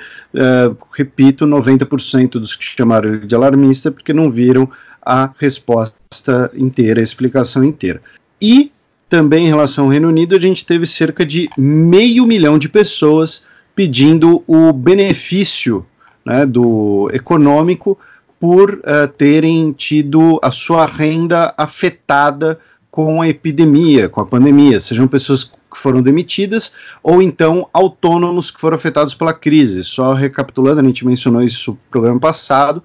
repito, 90% dos que chamaram ele de alarmista porque não viram a resposta inteira, a explicação inteira. E também em relação ao Reino Unido, a gente teve cerca de 500 mil de pessoas pedindo o benefício, né, do econômico por terem tido a sua renda afetada com a epidemia, com a pandemia, sejam pessoas que foram demitidas ou então autônomos que foram afetados pela crise. Só recapitulando, a gente mencionou isso no programa passado,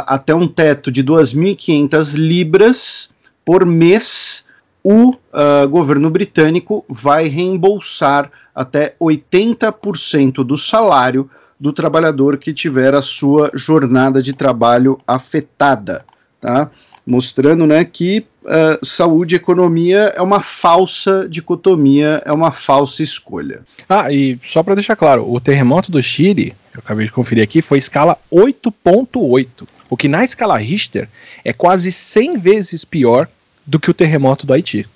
até um teto de 2.500 libras por mês, o governo britânico vai reembolsar até 80% do salário do trabalhador que tiver a sua jornada de trabalho afetada, tá? Mostrando, né, que saúde e economia é uma falsa dicotomia, é uma falsa escolha. E só para deixar claro, o terremoto do Chile, eu acabei de conferir aqui, foi escala 8.8, o que na escala Richter é quase 100 vezes pior do que o terremoto do Haiti.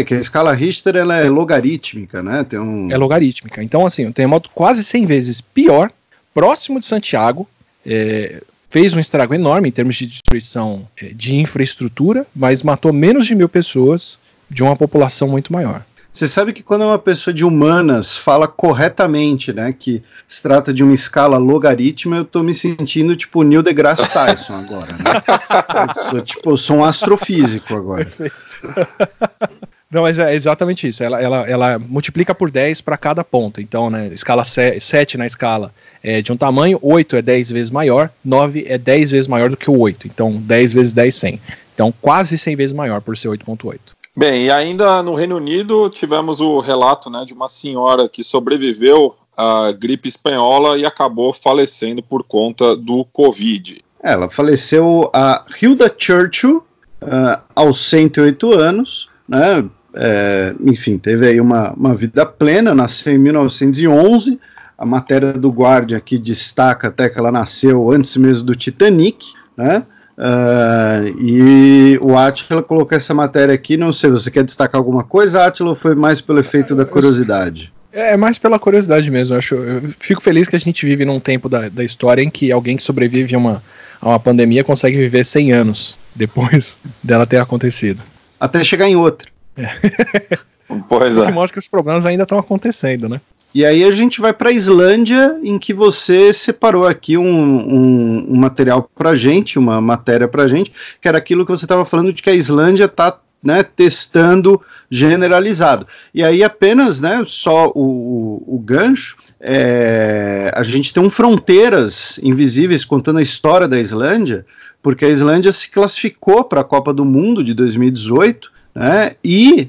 Que a escala Richter ela é logarítmica, né? É logarítmica. Então, assim, um terremoto quase 100 vezes pior, próximo de Santiago, fez um estrago enorme em termos de destruição de infraestrutura, mas matou menos de 1.000 pessoas de uma população muito maior. Você sabe que quando uma pessoa de humanas fala corretamente, né, que se trata de uma escala logarítmica, eu tô me sentindo tipo Neil deGrasse Tyson agora, né? Eu sou um astrofísico agora. Perfeito. Não, mas é exatamente isso. Ela multiplica por 10 para cada ponto. Então, né, escala 7 na escala é de um tamanho, 8 é 10 vezes maior, 9 é 10 vezes maior do que o 8. Então, 10 vezes 10, 100. Então, quase 100 vezes maior por ser 8.8. Bem, e ainda no Reino Unido tivemos o relato, né, de uma senhora que sobreviveu à gripe espanhola e acabou falecendo por conta do Covid. Ela faleceu, a Hilda Churchill, aos 108 anos, né? Enfim, teve aí uma vida plena, nasceu em 1911, a matéria do Guardian aqui destaca até que ela nasceu antes mesmo do Titanic, né? E o Átila colocou essa matéria aqui, não sei, você quer destacar alguma coisa, Átila, ou foi mais pelo efeito da curiosidade? É mais pela curiosidade mesmo, eu fico feliz que a gente vive num tempo da história em que alguém que sobrevive a uma pandemia consegue viver 100 anos depois dela ter acontecido. Até chegar em outra. Pois é. Que mostra que os problemas ainda estão acontecendo, né? E aí a gente vai para a Islândia, em que você separou aqui um material pra gente, uma matéria pra gente, que era aquilo que você estava falando de que a Islândia está, né, testando generalizado. E aí apenas, né, só o gancho, a gente tem Fronteiras Invisíveis contando a história da Islândia, porque a Islândia se classificou para a Copa do Mundo de 2018, né, e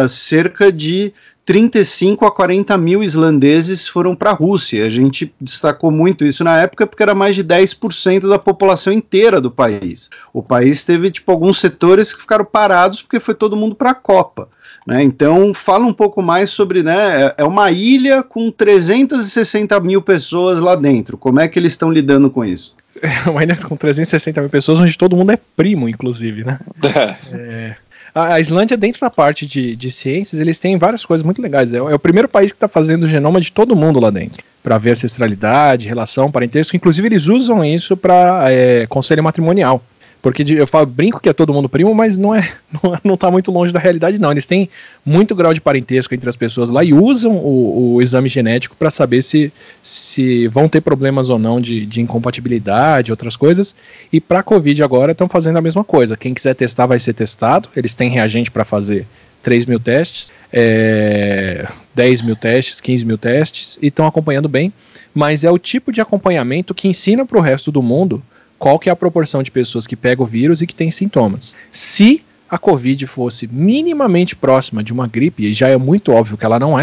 cerca de 35 a 40 mil islandeses foram para a Rússia. A gente destacou muito isso na época porque era mais de 10% da população inteira do país. O país teve alguns setores que ficaram parados porque foi todo mundo para a Copa, né? Então fala um pouco mais sobre, né, é uma ilha com 360 mil pessoas lá dentro. Como é que eles estão lidando com isso? É uma ilha com 360 mil pessoas onde todo mundo é primo, inclusive, né? A Islândia, dentro da parte de ciências, eles têm várias coisas muito legais. É o primeiro país que está fazendo o genoma de todo mundo lá dentro, para ver ancestralidade, relação, parentesco. Inclusive, eles usam isso para conselho matrimonial. Porque brinco que é todo mundo primo, mas não está muito longe da realidade, não. Eles têm muito grau de parentesco entre as pessoas lá e usam o exame genético para saber se vão ter problemas ou não de incompatibilidade, outras coisas. E para a Covid agora estão fazendo a mesma coisa. Quem quiser testar vai ser testado. Eles têm reagente para fazer 3 mil testes, 10 mil testes, 15 mil testes, e estão acompanhando bem. Mas é o tipo de acompanhamento que ensina para o resto do mundo qual que é a proporção de pessoas que pegam o vírus e que tem sintomas. Se a Covid fosse minimamente próxima de uma gripe, e já é muito óbvio que ela não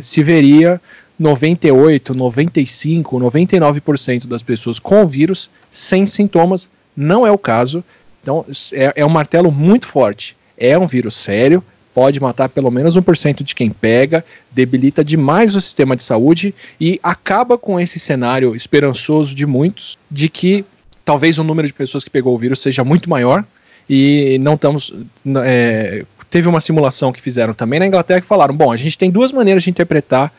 se veria 98, 95, 99% das pessoas com o vírus sem sintomas. Não é o caso. Então é um martelo muito forte. É um vírus sério, pode matar pelo menos 1% de quem pega, debilita demais o sistema de saúde e acaba com esse cenário esperançoso de muitos, de que talvez o número de pessoas que pegou o vírus seja muito maior e não estamos... teve uma simulação que fizeram também na Inglaterra que falaram, bom, a gente tem duas maneiras de interpretar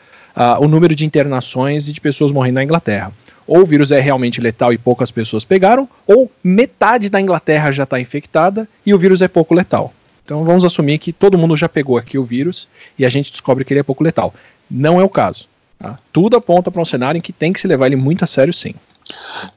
o número de internações e de pessoas morrendo na Inglaterra. Ou o vírus é realmente letal e poucas pessoas pegaram, ou metade da Inglaterra já está infectada e o vírus é pouco letal. Então vamos assumir que todo mundo já pegou aqui o vírus e a gente descobre que ele é pouco letal. Não é o caso. Tá? Tudo aponta para um cenário em que tem que se levar ele muito a sério, sim.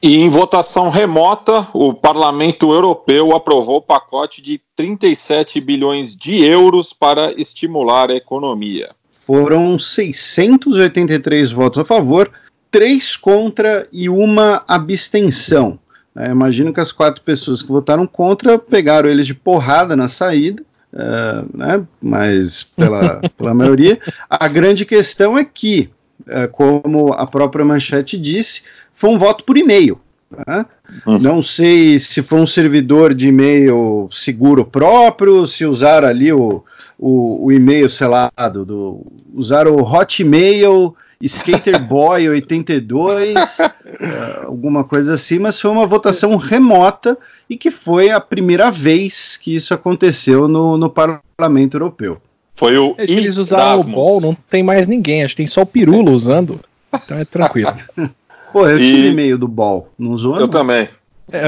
E em votação remota, o Parlamento Europeu aprovou o pacote de 37 bilhões de euros para estimular a economia. Foram 683 votos a favor, 3 contra e 1 abstenção. Imagino que as 4 pessoas que votaram contra pegaram eles de porrada na saída, né, mas pela maioria. A grande questão é que, como a própria manchete disse, foi um voto por e-mail. Né? Não sei se foi um servidor de e-mail seguro próprio, se usaram ali o e-mail selado, usaram o Hotmail Skaterboy 82, alguma coisa assim, mas foi uma votação remota e que foi a primeira vez que isso aconteceu no Parlamento Europeu. Foi o Se eles usaram o Ball, não tem mais ninguém, acho que tem só o Pirulo usando, então é tranquilo. Pô, eu tive e-mail do Ball, não usou? Eu também.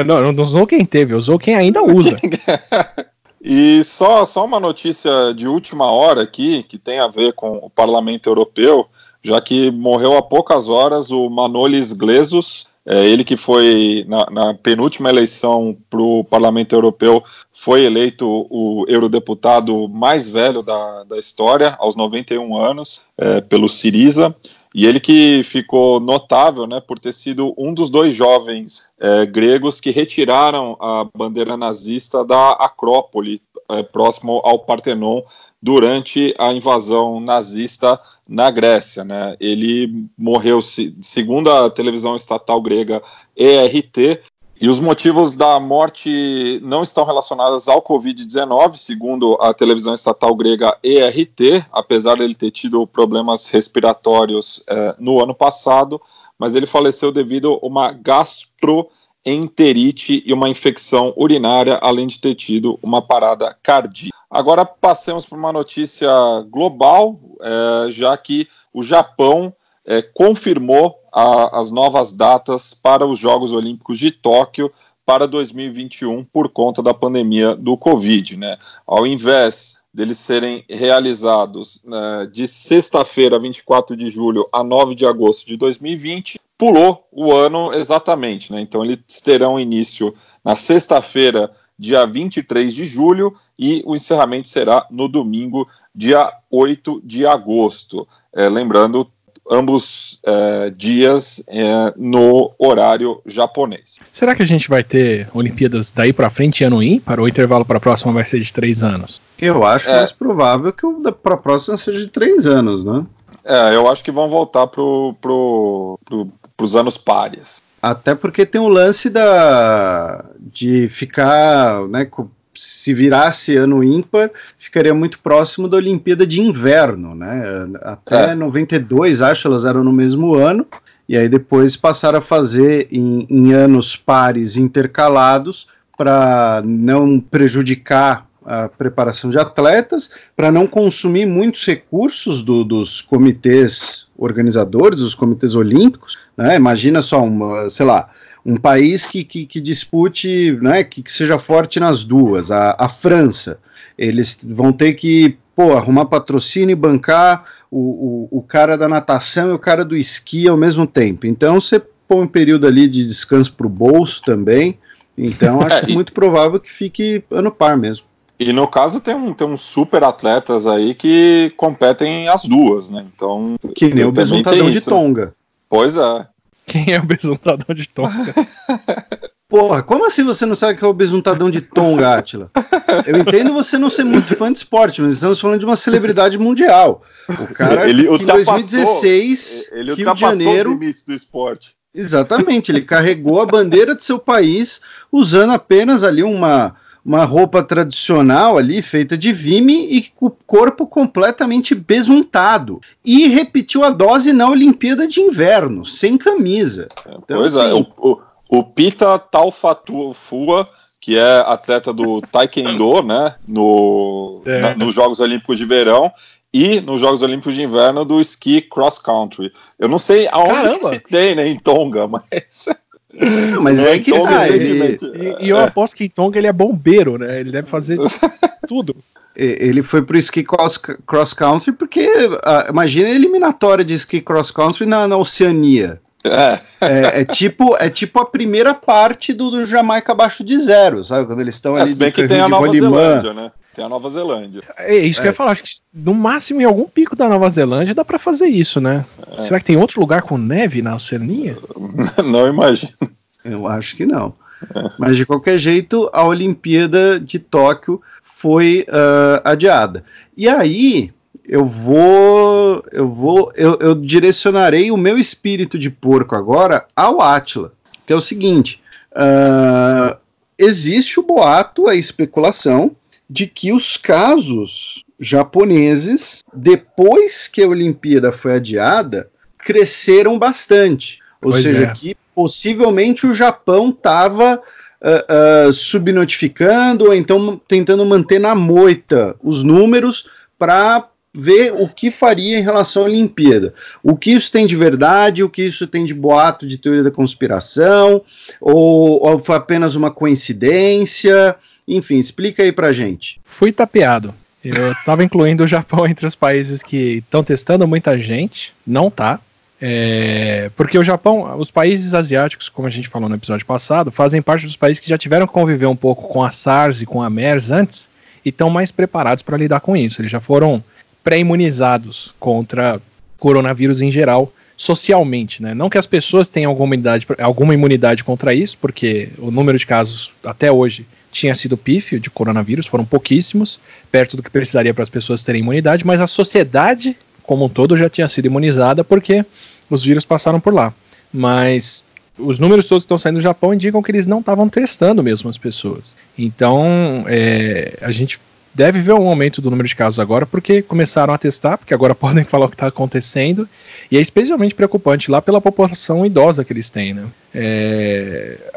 Não usou quem teve, usou quem ainda usa. E só uma notícia de última hora aqui, que tem a ver com o Parlamento Europeu, já que morreu há poucas horas o Manolis Glezos, ele que foi, na penúltima eleição para o Parlamento Europeu, foi eleito o eurodeputado mais velho da história, aos 91 anos, pelo Syriza. E ele que ficou notável, né, por ter sido um dos 2 jovens gregos que retiraram a bandeira nazista da Acrópole, próximo ao Partenon, durante a invasão nazista na Grécia, né? Ele morreu, segundo a televisão estatal grega ERT, e os motivos da morte não estão relacionados ao Covid-19, segundo a televisão estatal grega ERT, apesar dele ter tido problemas respiratórios no ano passado, mas ele faleceu devido a uma gastroenterite e uma infecção urinária, além de ter tido uma parada cardíaca. Agora passemos para uma notícia global, já que o Japão confirmou as novas datas para os Jogos Olímpicos de Tóquio para 2021 por conta da pandemia do Covid, né? Ao invés deles serem realizados de sexta-feira, 24 de julho, a 9 de agosto de 2020, pulou o ano exatamente, né? Então eles terão início na sexta-feira, dia 23 de julho, e o encerramento será no domingo, dia 8 de agosto. Lembrando, ambos dias no horário japonês. Será que a gente vai ter Olimpíadas daí para frente, ano ímpar, ou o intervalo para a próxima vai ser de 3 anos? Eu acho mais provável que para a próxima seja de 3 anos, né? Eu acho que vão voltar pros anos pares. Até porque tem o lance de ficar, né, se virasse ano ímpar, ficaria muito próximo da Olimpíada de Inverno, né? Até 92, acho, elas eram no mesmo ano, e aí depois passaram a fazer em anos pares intercalados para não prejudicar a preparação de atletas, para não consumir muitos recursos dos comitês organizadores, dos comitês olímpicos, né? Imagina só, um país que dispute, né, que seja forte nas duas, a França, eles vão ter que arrumar patrocínio e bancar o cara da natação e o cara do esqui ao mesmo tempo. Então você põe um período ali de descanso para o bolso também, então acho muito provável que fique ano par mesmo. E no caso tem uns super atletas aí que competem as duas, né? Então, que nem o besuntadão de Tonga. Pois é. Quem é o besuntadão de Tonga? Porra, como assim você não sabe que é o besuntadão de Tonga, Átila? Eu entendo você não ser muito fã de esporte, mas estamos falando de uma celebridade mundial. O cara ele que em 2016, ele Rio de Janeiro, os limites do esporte. Exatamente, ele carregou a bandeira de seu país usando apenas ali uma roupa tradicional ali, feita de vime e com o corpo completamente besuntado. E repetiu a dose na Olimpíada de Inverno, sem camisa. Então, pois assim, o Pita Taufafua, que é atleta do Taekwondo, né, nos Jogos Olímpicos de Verão, e nos Jogos Olímpicos de Inverno do esqui cross country. Eu não sei aonde que tem, né, em Tonga, mas... Não, mas é que E eu aposto que em Tonga ele é bombeiro, né? Ele deve fazer tudo. Ele foi pro esqui cross country porque imagina a eliminatória de esqui cross country na Oceania. É tipo a primeira parte do Jamaica abaixo de zero, sabe? Quando eles estão ali. Se bem que tem a Nova Zelândia, né? Tem a Nova Zelândia. É isso que eu ia falar. Acho que no máximo em algum pico da Nova Zelândia dá pra fazer isso, né? Será que tem outro lugar com neve na Oceania? Não imagino. Eu acho que não. Mas de qualquer jeito, a Olimpíada de Tóquio foi adiada. E aí eu direcionarei o meu espírito de porco agora ao Átila, que é o seguinte: existe o boato, a especulação de que os casos japoneses, depois que a Olimpíada foi adiada, cresceram bastante. Ou seja, que possivelmente o Japão estava subnotificando ou então tentando manter na moita os números para ver o que faria em relação à Olimpíada. O que isso tem de verdade, o que isso tem de boato de teoria da conspiração, ou foi apenas uma coincidência? Enfim, explica aí pra gente. Fui tapeado. Eu estava incluindo o Japão entre os países que estão testando muita gente, não tá. Porque o Japão, os países asiáticos, como a gente falou no episódio passado, fazem parte dos países que já tiveram que conviver um pouco com a SARS e com a MERS antes e estão mais preparados para lidar com isso. Eles já foram pré-imunizados contra coronavírus em geral, socialmente, né? Não que as pessoas tenham alguma imunidade contra isso, porque o número de casos até hoje tinha sido pífio de coronavírus, foram pouquíssimos, perto do que precisaria para as pessoas terem imunidade, mas a sociedade como um todo já tinha sido imunizada porque os vírus passaram por lá. Mas os números todos que estão saindo do Japão indicam que eles não estavam testando mesmo as pessoas. Então, a gente deve ver um aumento do número de casos agora, porque começaram a testar, porque agora podem falar o que está acontecendo, e é especialmente preocupante lá pela população idosa que eles têm, né?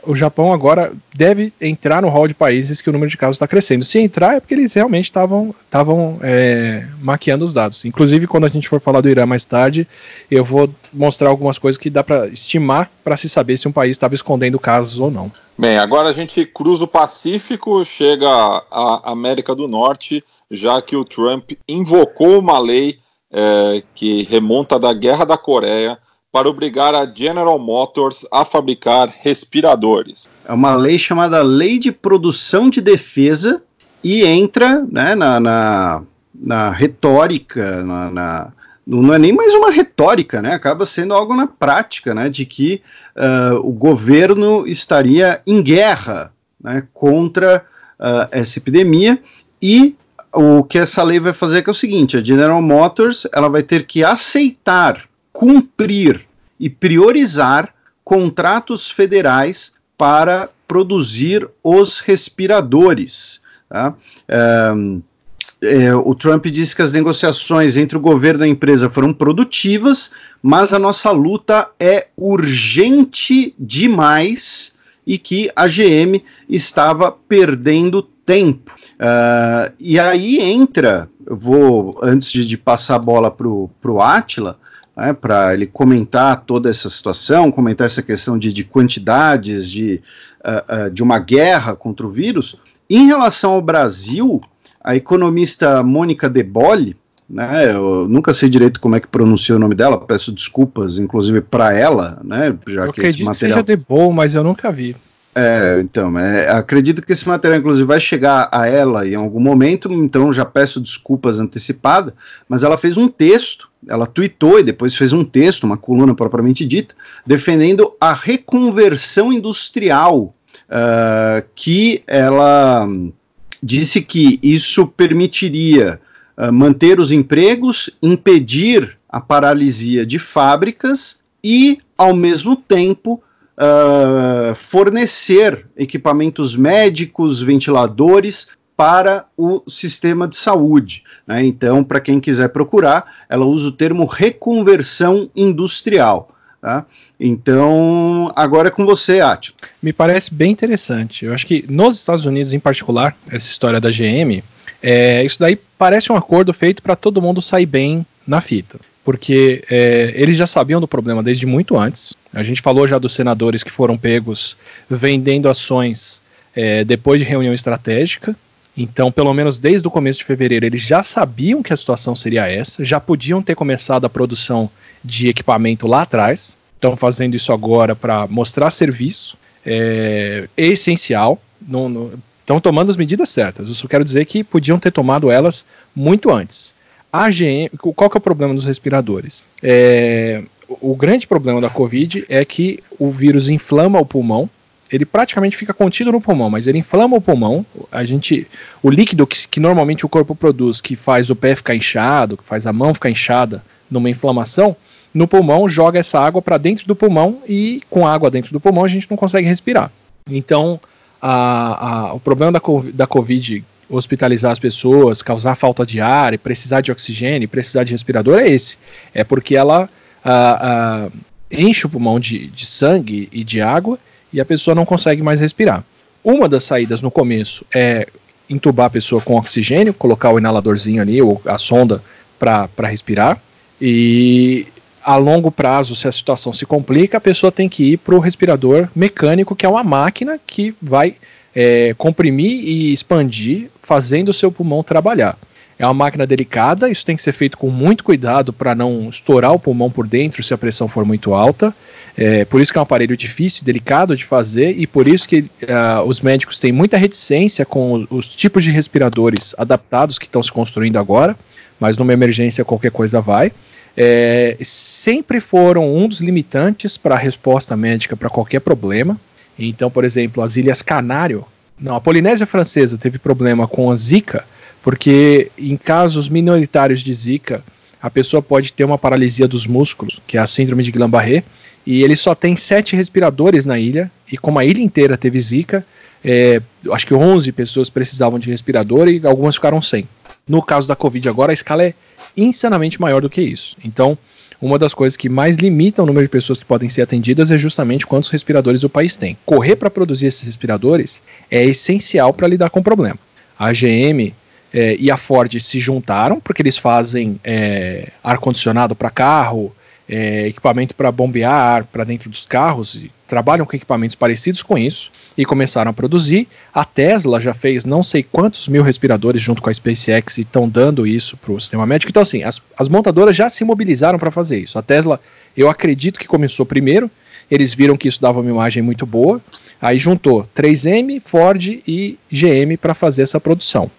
O Japão agora deve entrar no hall de países que o número de casos está crescendo. Se entrar é porque eles realmente estavam maquiando os dados. Inclusive, quando a gente for falar do Irã mais tarde, eu vou mostrar algumas coisas que dá para estimar para se saber se um país estava escondendo casos ou não. Bem, agora a gente cruza o Pacífico, chega à América do Norte, já que o Trump invocou uma lei que remonta da Guerra da Coreia para obrigar a General Motors a fabricar respiradores. É uma lei chamada Lei de Produção de Defesa e entra, né, na retórica, não é nem mais uma retórica, né, acaba sendo algo na prática, né, de que o governo estaria em guerra, né, contra essa epidemia, e o que essa lei vai fazer é o seguinte: a General Motors ela vai ter que aceitar, cumprir e priorizar contratos federais para produzir os respiradores. Tá? O Trump disse que as negociações entre o governo e a empresa foram produtivas, mas a nossa luta é urgente demais e que a GM estava perdendo tempo. E aí entra, eu vou, antes de passar a bola para o Átila, né, para ele comentar toda essa situação, comentar essa questão de quantidades, de uma guerra contra o vírus. Em relação ao Brasil, a economista Mônica De Bolle, né, eu nunca sei direito como é que pronuncia o nome dela, peço desculpas, inclusive para ela, né, já eu que esse material... que seja De Bolle, mas eu nunca vi. Então, acredito que esse material, inclusive, vai chegar a ela em algum momento, então já peço desculpas antecipadas, mas ela fez um texto, ela tweetou e depois fez um texto, uma coluna propriamente dita, defendendo a reconversão industrial, que ela disse que isso permitiria manter os empregos, impedir a paralisia de fábricas e, ao mesmo tempo, fornecer equipamentos médicos, ventiladores para o sistema de saúde, né? Então, para quem quiser procurar, ela usa o termo reconversão industrial. Tá? Então, agora é com você, Átila. Me parece bem interessante. Eu acho que nos Estados Unidos, em particular, essa história da GM, isso daí parece um acordo feito para todo mundo sair bem na fita. Porque eles já sabiam do problema desde muito antes. A gente falou já dos senadores que foram pegos vendendo ações depois de reunião estratégica. Então, pelo menos desde o começo de fevereiro, eles já sabiam que a situação seria essa, já podiam ter começado a produção de equipamento lá atrás. Estão fazendo isso agora para mostrar serviço. É essencial. Estão tomando as medidas certas. Eu só quero dizer que podiam ter tomado elas muito antes. A GM, qual que é o problema dos respiradores? O grande problema da Covid é que o vírus inflama o pulmão. Ele praticamente fica contido no pulmão, mas ele inflama o pulmão. O líquido que normalmente o corpo produz, que faz o pé ficar inchado, que faz a mão ficar inchada numa inflamação, no pulmão joga essa água para dentro do pulmão e com água dentro do pulmão a gente não consegue respirar. Então, o problema da Covid hospitalizar as pessoas, causar falta de ar, e precisar de oxigênio, precisar de respirador é esse. É porque ela enche o pulmão de sangue e de água e a pessoa não consegue mais respirar. Uma das saídas no começo é entubar a pessoa com oxigênio, colocar o inaladorzinho ali, ou a sonda para respirar, e a longo prazo, se a situação se complica, a pessoa tem que ir para o respirador mecânico, que é uma máquina que vai comprimir e expandir, fazendo o seu pulmão trabalhar. É uma máquina delicada, isso tem que ser feito com muito cuidado para não estourar o pulmão por dentro se a pressão for muito alta. Por isso que é um aparelho difícil, delicado de fazer, e por isso que os médicos têm muita reticência com os tipos de respiradores adaptados que estão se construindo agora, mas numa emergência qualquer coisa vai. Sempre foram um dos limitantes para a resposta médica para qualquer problema. Então, por exemplo, as Ilhas Canário, a Polinésia Francesa teve problema com a Zika, porque em casos minoritários de Zika, a pessoa pode ter uma paralisia dos músculos, que é a síndrome de Guillain-Barré, e ele só tem 7 respiradores na ilha, e como a ilha inteira teve Zika, acho que 11 pessoas precisavam de respirador e algumas ficaram sem. No caso da Covid agora, a escala é insanamente maior do que isso. Então, uma das coisas que mais limitam o número de pessoas que podem ser atendidas é justamente quantos respiradores o país tem. Correr para produzir esses respiradores é essencial para lidar com o problema. A GM e a Ford se juntaram, porque eles fazem ar-condicionado para carro, equipamento para bombear ar para dentro dos carros, e trabalham com equipamentos parecidos com isso, e começaram a produzir. A Tesla já fez não sei quantos mil respiradores junto com a SpaceX e estão dando isso para o sistema médico. Então, assim, as montadoras já se mobilizaram para fazer isso. A Tesla, eu acredito que começou primeiro, eles viram que isso dava uma imagem muito boa, aí juntou 3M, Ford e GM para fazer essa produção.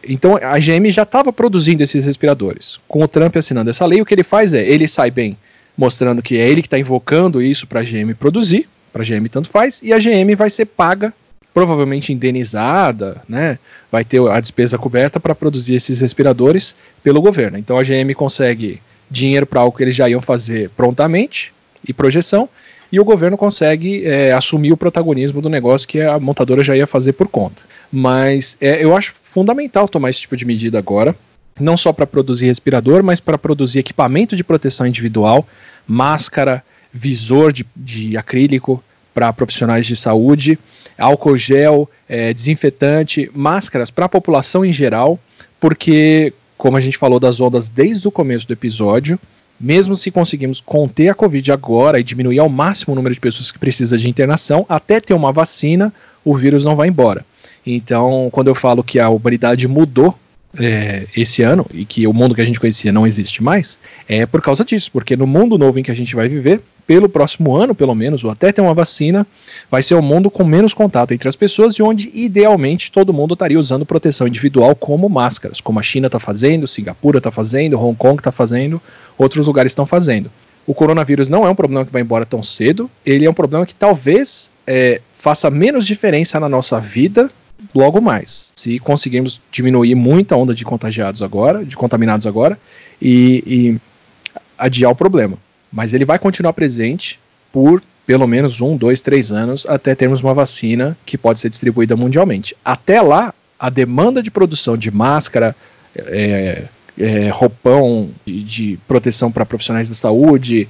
Então a GM já estava produzindo esses respiradores. Com o Trump assinando essa lei, o que ele faz ele sai bem mostrando que é ele que está invocando isso para a GM produzir, para a GM tanto faz, e a GM vai ser paga, provavelmente indenizada, né? Vai ter a despesa coberta para produzir esses respiradores pelo governo. Então a GM consegue dinheiro para algo que eles já iam fazer prontamente e projeção, e o governo consegue assumir o protagonismo do negócio que a montadora já ia fazer por conta. Mas eu acho fundamental tomar esse tipo de medida agora, não só para produzir respirador, mas para produzir equipamento de proteção individual, máscara, visor de acrílico para profissionais de saúde, álcool gel, desinfetante, máscaras para a população em geral, porque, como a gente falou das ondas desde o começo do episódio, mesmo se conseguirmos conter a Covid agora e diminuir ao máximo o número de pessoas que precisam de internação, até ter uma vacina, o vírus não vai embora. Então, quando eu falo que a humanidade mudou esse ano, e que o mundo que a gente conhecia não existe mais, é por causa disso, porque no mundo novo em que a gente vai viver, pelo próximo ano pelo menos, ou até ter uma vacina, vai ser um mundo com menos contato entre as pessoas e onde idealmente todo mundo estaria usando proteção individual como máscaras, como a China está fazendo, Singapura está fazendo, Hong Kong está fazendo, outros lugares estão fazendo. O coronavírus não é um problema que vai embora tão cedo, ele é um problema que talvez faça menos diferença na nossa vida logo mais, se conseguirmos diminuir muito a onda de contaminados agora e adiar o problema. Mas ele vai continuar presente por pelo menos 1, 2, 3 anos até termos uma vacina que pode ser distribuída mundialmente. Até lá, a demanda de produção de máscara, roupão de proteção para profissionais da saúde,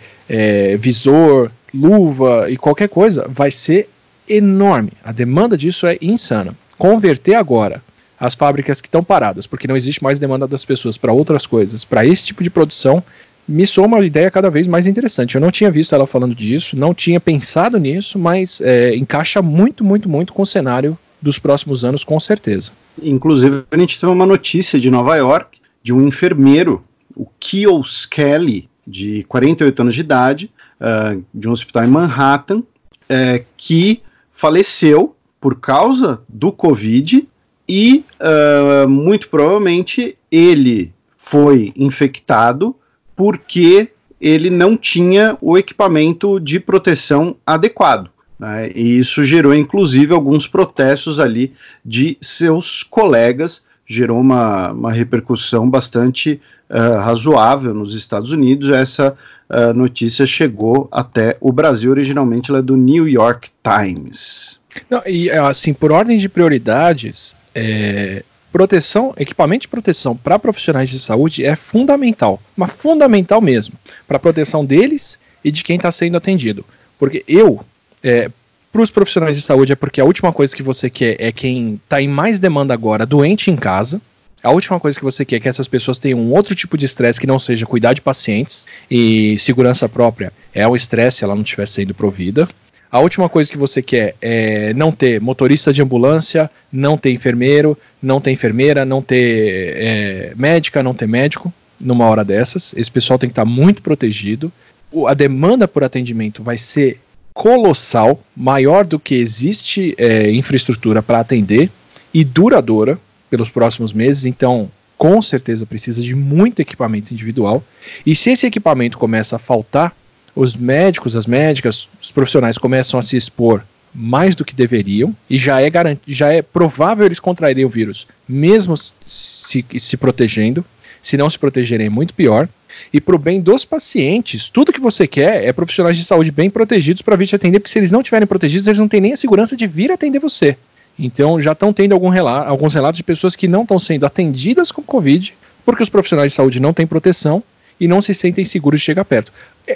visor, luva e qualquer coisa vai ser enorme. A demanda disso é insana. Converter agora as fábricas que estão paradas, porque não existe mais demanda das pessoas para outras coisas, para esse tipo de produção, me soa uma ideia cada vez mais interessante. Eu não tinha visto ela falando disso, não tinha pensado nisso, mas encaixa muito, muito, muito com o cenário dos próximos anos, com certeza. Inclusive, a gente teve uma notícia de Nova York, de um enfermeiro, o Keo Skelly, de 48 anos de idade, de um hospital em Manhattan, que faleceu por causa do Covid e, muito provavelmente, ele foi infectado porque ele não tinha o equipamento de proteção adequado, né? E isso gerou, inclusive, alguns protestos ali de seus colegas, gerou uma repercussão bastante razoável nos Estados Unidos. Essa notícia chegou até o Brasil, originalmente ela é do New York Times. Não, e assim, por ordem de prioridades, equipamento de proteção para profissionais de saúde é fundamental, mas fundamental mesmo, para a proteção deles e de quem está sendo atendido. Porque para os profissionais de saúde porque a última coisa que você quer é quem está em mais demanda agora, doente em casa, A última coisa que você quer é que essas pessoas tenham um outro tipo de estresse que não seja cuidar de pacientes, e segurança própria é o estresse se ela não estiver sendo provida. A última coisa que você quer é não ter motorista de ambulância, não ter enfermeiro, não ter enfermeira, não ter médica, não ter médico numa hora dessas. Esse pessoal tem que estar muito protegido. A demanda por atendimento vai ser colossal, maior do que existe infraestrutura para atender e duradoura pelos próximos meses, então com certeza precisa de muito equipamento individual, e se esse equipamento começa a faltar, os médicos, as médicas, os profissionais começam a se expor mais do que deveriam, e já é provável eles contraírem o vírus, mesmo se protegendo. Se não se protegerem é muito pior. E para o bem dos pacientes, tudo que você quer é profissionais de saúde bem protegidos para vir te atender, porque se eles não estiverem protegidos, eles não têm nem a segurança de vir atender você. Então já estão tendo alguns relatos de pessoas que não estão sendo atendidas com Covid, porque os profissionais de saúde não têm proteção e não se sentem seguros de chegar perto.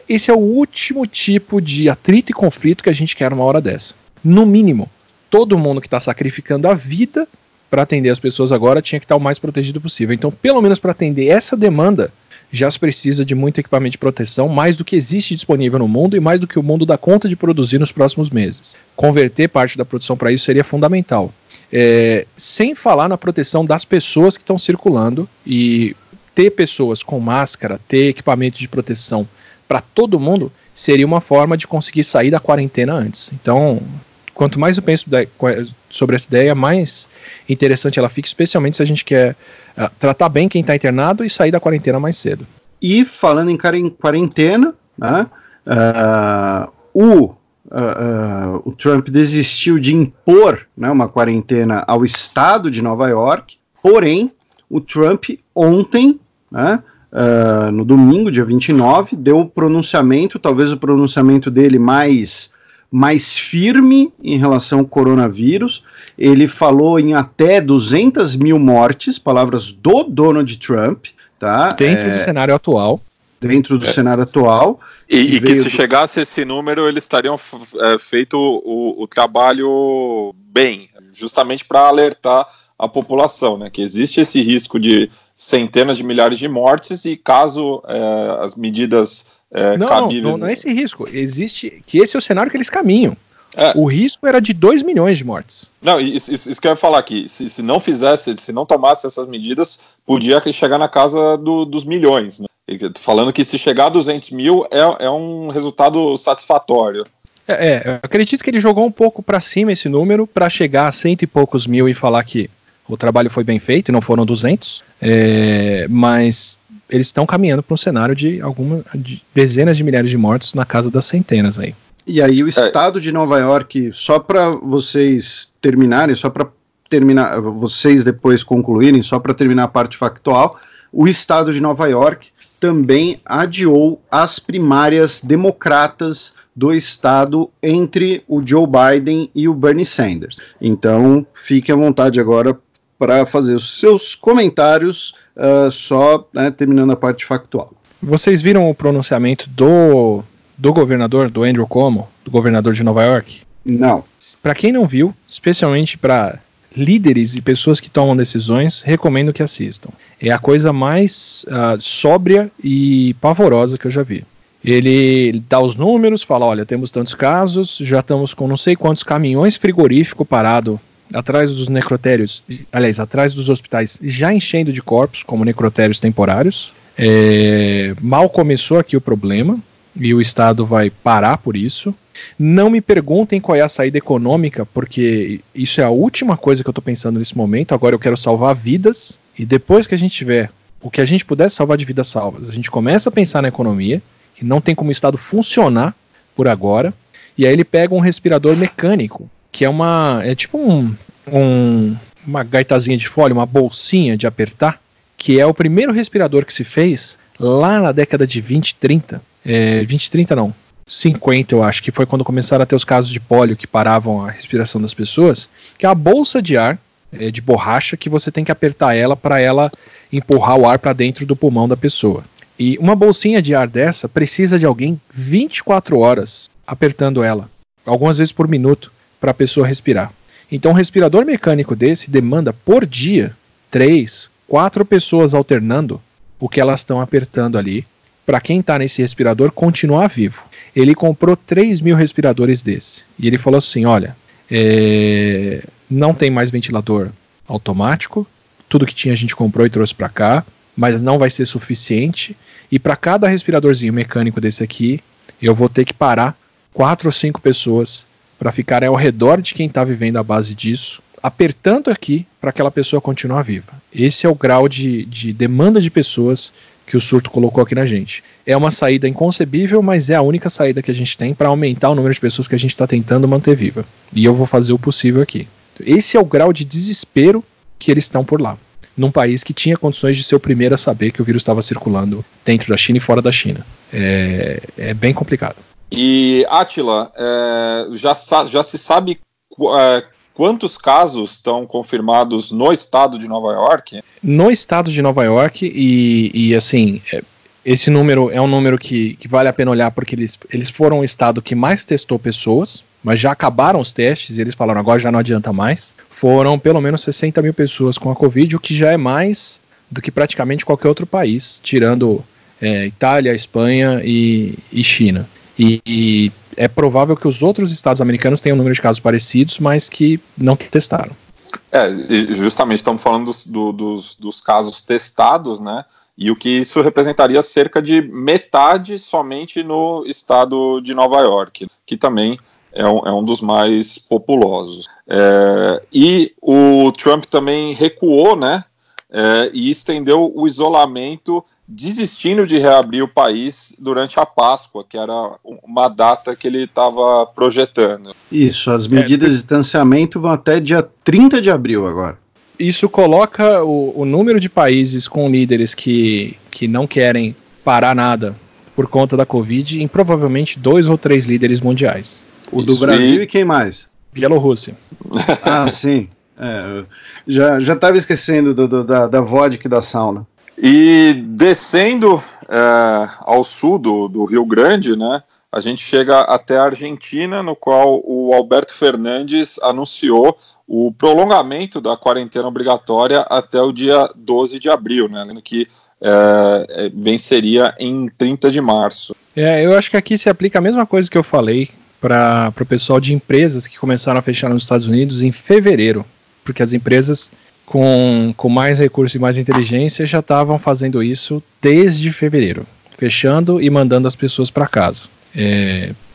Esse é o último tipo de atrito e conflito que a gente quer numa hora dessa. No mínimo, todo mundo que está sacrificando a vida para atender as pessoas agora tinha que estar o mais protegido possível. Então, pelo menos para atender essa demanda, já se precisa de muito equipamento de proteção, mais do que existe disponível no mundo e mais do que o mundo dá conta de produzir nos próximos meses. Converter parte da produção para isso seria fundamental. Sem falar na proteção das pessoas que estão circulando, e ter pessoas com máscara, ter equipamento de proteção para todo mundo seria uma forma de conseguir sair da quarentena antes. Então, quanto mais eu penso sobre essa ideia, mais interessante ela fica, especialmente se a gente quer tratar bem quem está internado e sair da quarentena mais cedo. E falando em quarentena, né, o Trump desistiu de impor, né, uma quarentena ao estado de Nova York, porém, o Trump ontem, né, no domingo, dia 29, deu o pronunciamento, talvez o pronunciamento dele mais firme em relação ao coronavírus. Ele falou em até 200 mil mortes, palavras do Donald Trump, tá? Dentro do cenário atual. Dentro do cenário atual. E que se chegasse esse número, eles estariam feito o trabalho bem, justamente para alertar a população, né? Que existe esse risco de centenas de milhares de mortes, e caso as medidas cabíveis... Não é esse risco. Existe que esse é o cenário que eles caminham. O risco era de 2 milhões de mortes. Não, isso que eu ia falar aqui. Se não fizesse, se não tomasse essas medidas, podia chegar na casa dos milhões, né? Falando que se chegar a 200 mil é um resultado satisfatório. Eu acredito que ele jogou um pouco para cima esse número para chegar a 100 e poucos mil e falar que o trabalho foi bem feito e não foram 200, mas eles estão caminhando para um cenário de dezenas de milhares de mortos na casa das centenas aí. E aí o estado de Nova York, só para vocês terminarem, vocês depois concluírem, só para terminar a parte factual, o estado de Nova York também adiou as primárias democratas do estado entre o Joe Biden e o Bernie Sanders. Então, fique à vontade agora para fazer os seus comentários, terminando a parte factual. Vocês viram o pronunciamento do governador, do Andrew Cuomo, do governador de Nova York? Não. Para quem não viu, especialmente para líderes e pessoas que tomam decisões, recomendo que assistam. É a coisa mais sóbria e pavorosa que eu já vi. Ele dá os números, fala, olha, temos tantos casos, já estamos com não sei quantos caminhões frigorífico parado atrás dos necrotérios, aliás, atrás dos hospitais, já enchendo de corpos, como necrotérios temporários. Mal começou aqui o problema, e o Estado vai parar por isso. Não me perguntem qual é a saída econômica, porque isso é a última coisa que eu estou pensando nesse momento. Agora eu quero salvar vidas, e depois que a gente tiver o que a gente puder salvar de vidas salvas, a gente começa a pensar na economia, que não tem como o Estado funcionar por agora, e aí ele pega um respirador mecânico, que é tipo uma gaitazinha de folha, uma bolsinha de apertar, que é o primeiro respirador que se fez lá na década de 50 eu acho, que foi quando começaram a ter os casos de pólio que paravam a respiração das pessoas, que é a bolsa de ar de borracha que você tem que apertar ela para ela empurrar o ar para dentro do pulmão da pessoa. E uma bolsinha de ar dessa precisa de alguém 24 horas apertando ela, algumas vezes por minuto, para a pessoa respirar. Então um respirador mecânico desse demanda por dia 3, 4 pessoas alternando o que elas estão apertando ali, para quem está nesse respirador continuar vivo. Ele comprou 3.000 respiradores desse, e ele falou assim, olha, não tem mais ventilador automático, tudo que tinha a gente comprou e trouxe para cá, mas não vai ser suficiente, e para cada respiradorzinho mecânico desse aqui, eu vou ter que parar 4 ou 5 pessoas para ficar ao redor de quem está vivendo à base disso, apertando aqui para aquela pessoa continuar viva. Esse é o grau de demanda de pessoas que o surto colocou aqui na gente. É uma saída inconcebível, mas é a única saída que a gente tem para aumentar o número de pessoas que a gente está tentando manter viva. E eu vou fazer o possível aqui. Esse é o grau de desespero que eles estão por lá. Num país que tinha condições de ser o primeiro a saber que o vírus estava circulando dentro da China e fora da China. É bem complicado. E, Átila, já se sabe quantos casos estão confirmados no estado de Nova York? No estado de Nova York, e assim, esse número é um número que vale a pena olhar, porque eles foram o estado que mais testou pessoas, mas já acabaram os testes e eles falaram, agora já não adianta mais. Foram pelo menos 60 mil pessoas com a Covid, o que já é mais do que praticamente qualquer outro país, tirando Itália, Espanha e China. E é provável que os outros estados americanos tenham um número de casos parecidos, mas que não testaram. Justamente, estamos falando dos casos testados, né? E o que isso representaria cerca de metade somente no estado de Nova York, que também é um dos mais populosos. E o Trump também recuou, né? E estendeu o isolamento, desistindo de reabrir o país durante a Páscoa, que era uma data que ele estava projetando. Isso, as medidas de distanciamento vão até dia 30 de abril agora. Isso coloca o número de países com líderes que não querem parar nada por conta da Covid em provavelmente 2 ou 3 líderes mundiais. O do Brasil e quem mais? Bielorrússia. Ah, sim. Já estava esquecendo da vodka e da sauna. E descendo ao sul do Rio Grande, né, a gente chega até a Argentina, no qual o Alberto Fernandes anunciou o prolongamento da quarentena obrigatória até o dia 12 de abril, né, que venceria em 30 de março. Eu acho que aqui se aplica a mesma coisa que eu falei para o pessoal de empresas que começaram a fechar nos Estados Unidos em fevereiro, porque as empresas com mais recursos e mais inteligência já estavam fazendo isso desde fevereiro, fechando e mandando as pessoas para casa.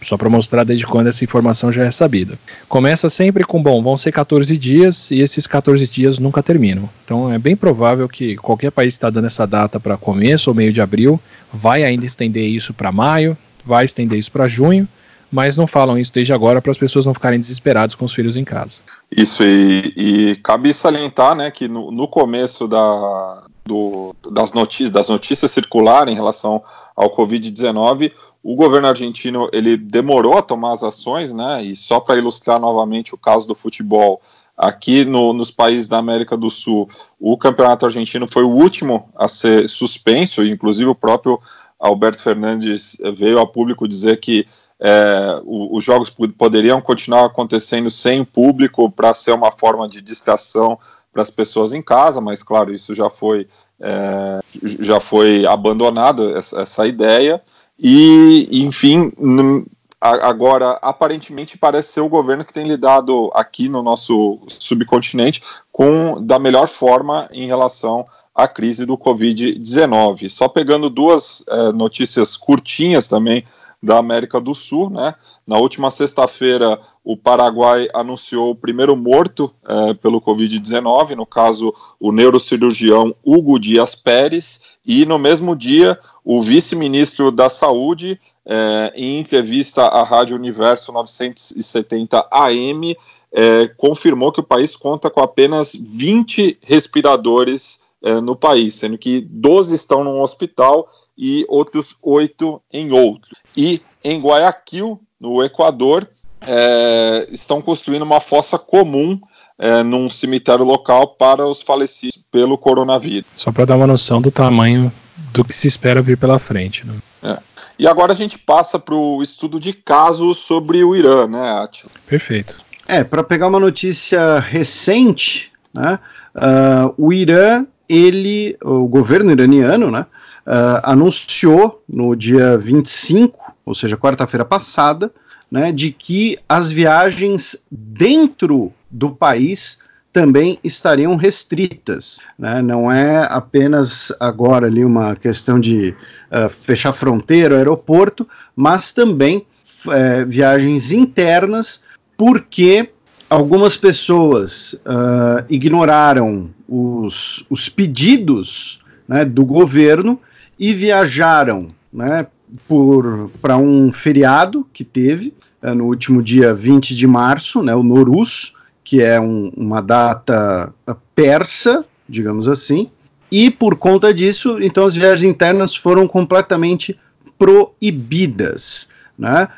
Só para mostrar desde quando essa informação já é sabida. Começa sempre com, vão ser 14 dias e esses 14 dias nunca terminam. Então é bem provável que qualquer país que está dando essa data para começo ou meio de abril vai ainda estender isso para maio, vai estender isso para junho, mas não falam isso desde agora para as pessoas não ficarem desesperadas com os filhos em casa. Isso, e cabe salientar, né, que no começo das notícias circularem em relação ao Covid-19, o governo argentino ele demorou a tomar as ações, né, e só para ilustrar novamente o caso do futebol, aqui nos países da América do Sul, o campeonato argentino foi o último a ser suspenso, e inclusive o próprio Alberto Fernandes veio a público dizer que os jogos poderiam continuar acontecendo sem público para ser uma forma de distração para as pessoas em casa, mas claro, isso já foi abandonada essa ideia. E enfim, agora aparentemente parece ser o governo que tem lidado aqui no nosso subcontinente da melhor forma em relação à crise do Covid-19. Só pegando 2 notícias curtinhas também da América do Sul, né? Na última sexta-feira, o Paraguai anunciou o primeiro morto pelo Covid-19, no caso, o neurocirurgião Hugo Dias Pérez, e no mesmo dia, o vice-ministro da Saúde, em entrevista à Rádio Universo 970 AM, confirmou que o país conta com apenas 20 respiradores no país, sendo que 12 estão num hospital e outros 8 em outro. E em Guayaquil, no Equador, estão construindo uma fossa comum num cemitério local para os falecidos pelo coronavírus. Só para dar uma noção do tamanho do que se espera vir pela frente, né? E agora a gente passa para o estudo de casos sobre o Irã, né, Átila? Perfeito. Para pegar uma notícia recente, né, o Irã o governo iraniano, né, anunciou no dia 25, ou seja, quarta-feira passada, né, de que as viagens dentro do país também estariam restritas, né? Não é apenas agora ali uma questão de fechar fronteira, aeroporto, mas também viagens internas, porque algumas pessoas ignoraram os pedidos, né, do governo e viajaram, né, para um feriado que teve no último dia 20 de março, né, o Nowruz, que é uma data persa, digamos assim, e por conta disso, então as viagens internas foram completamente proibidas, né?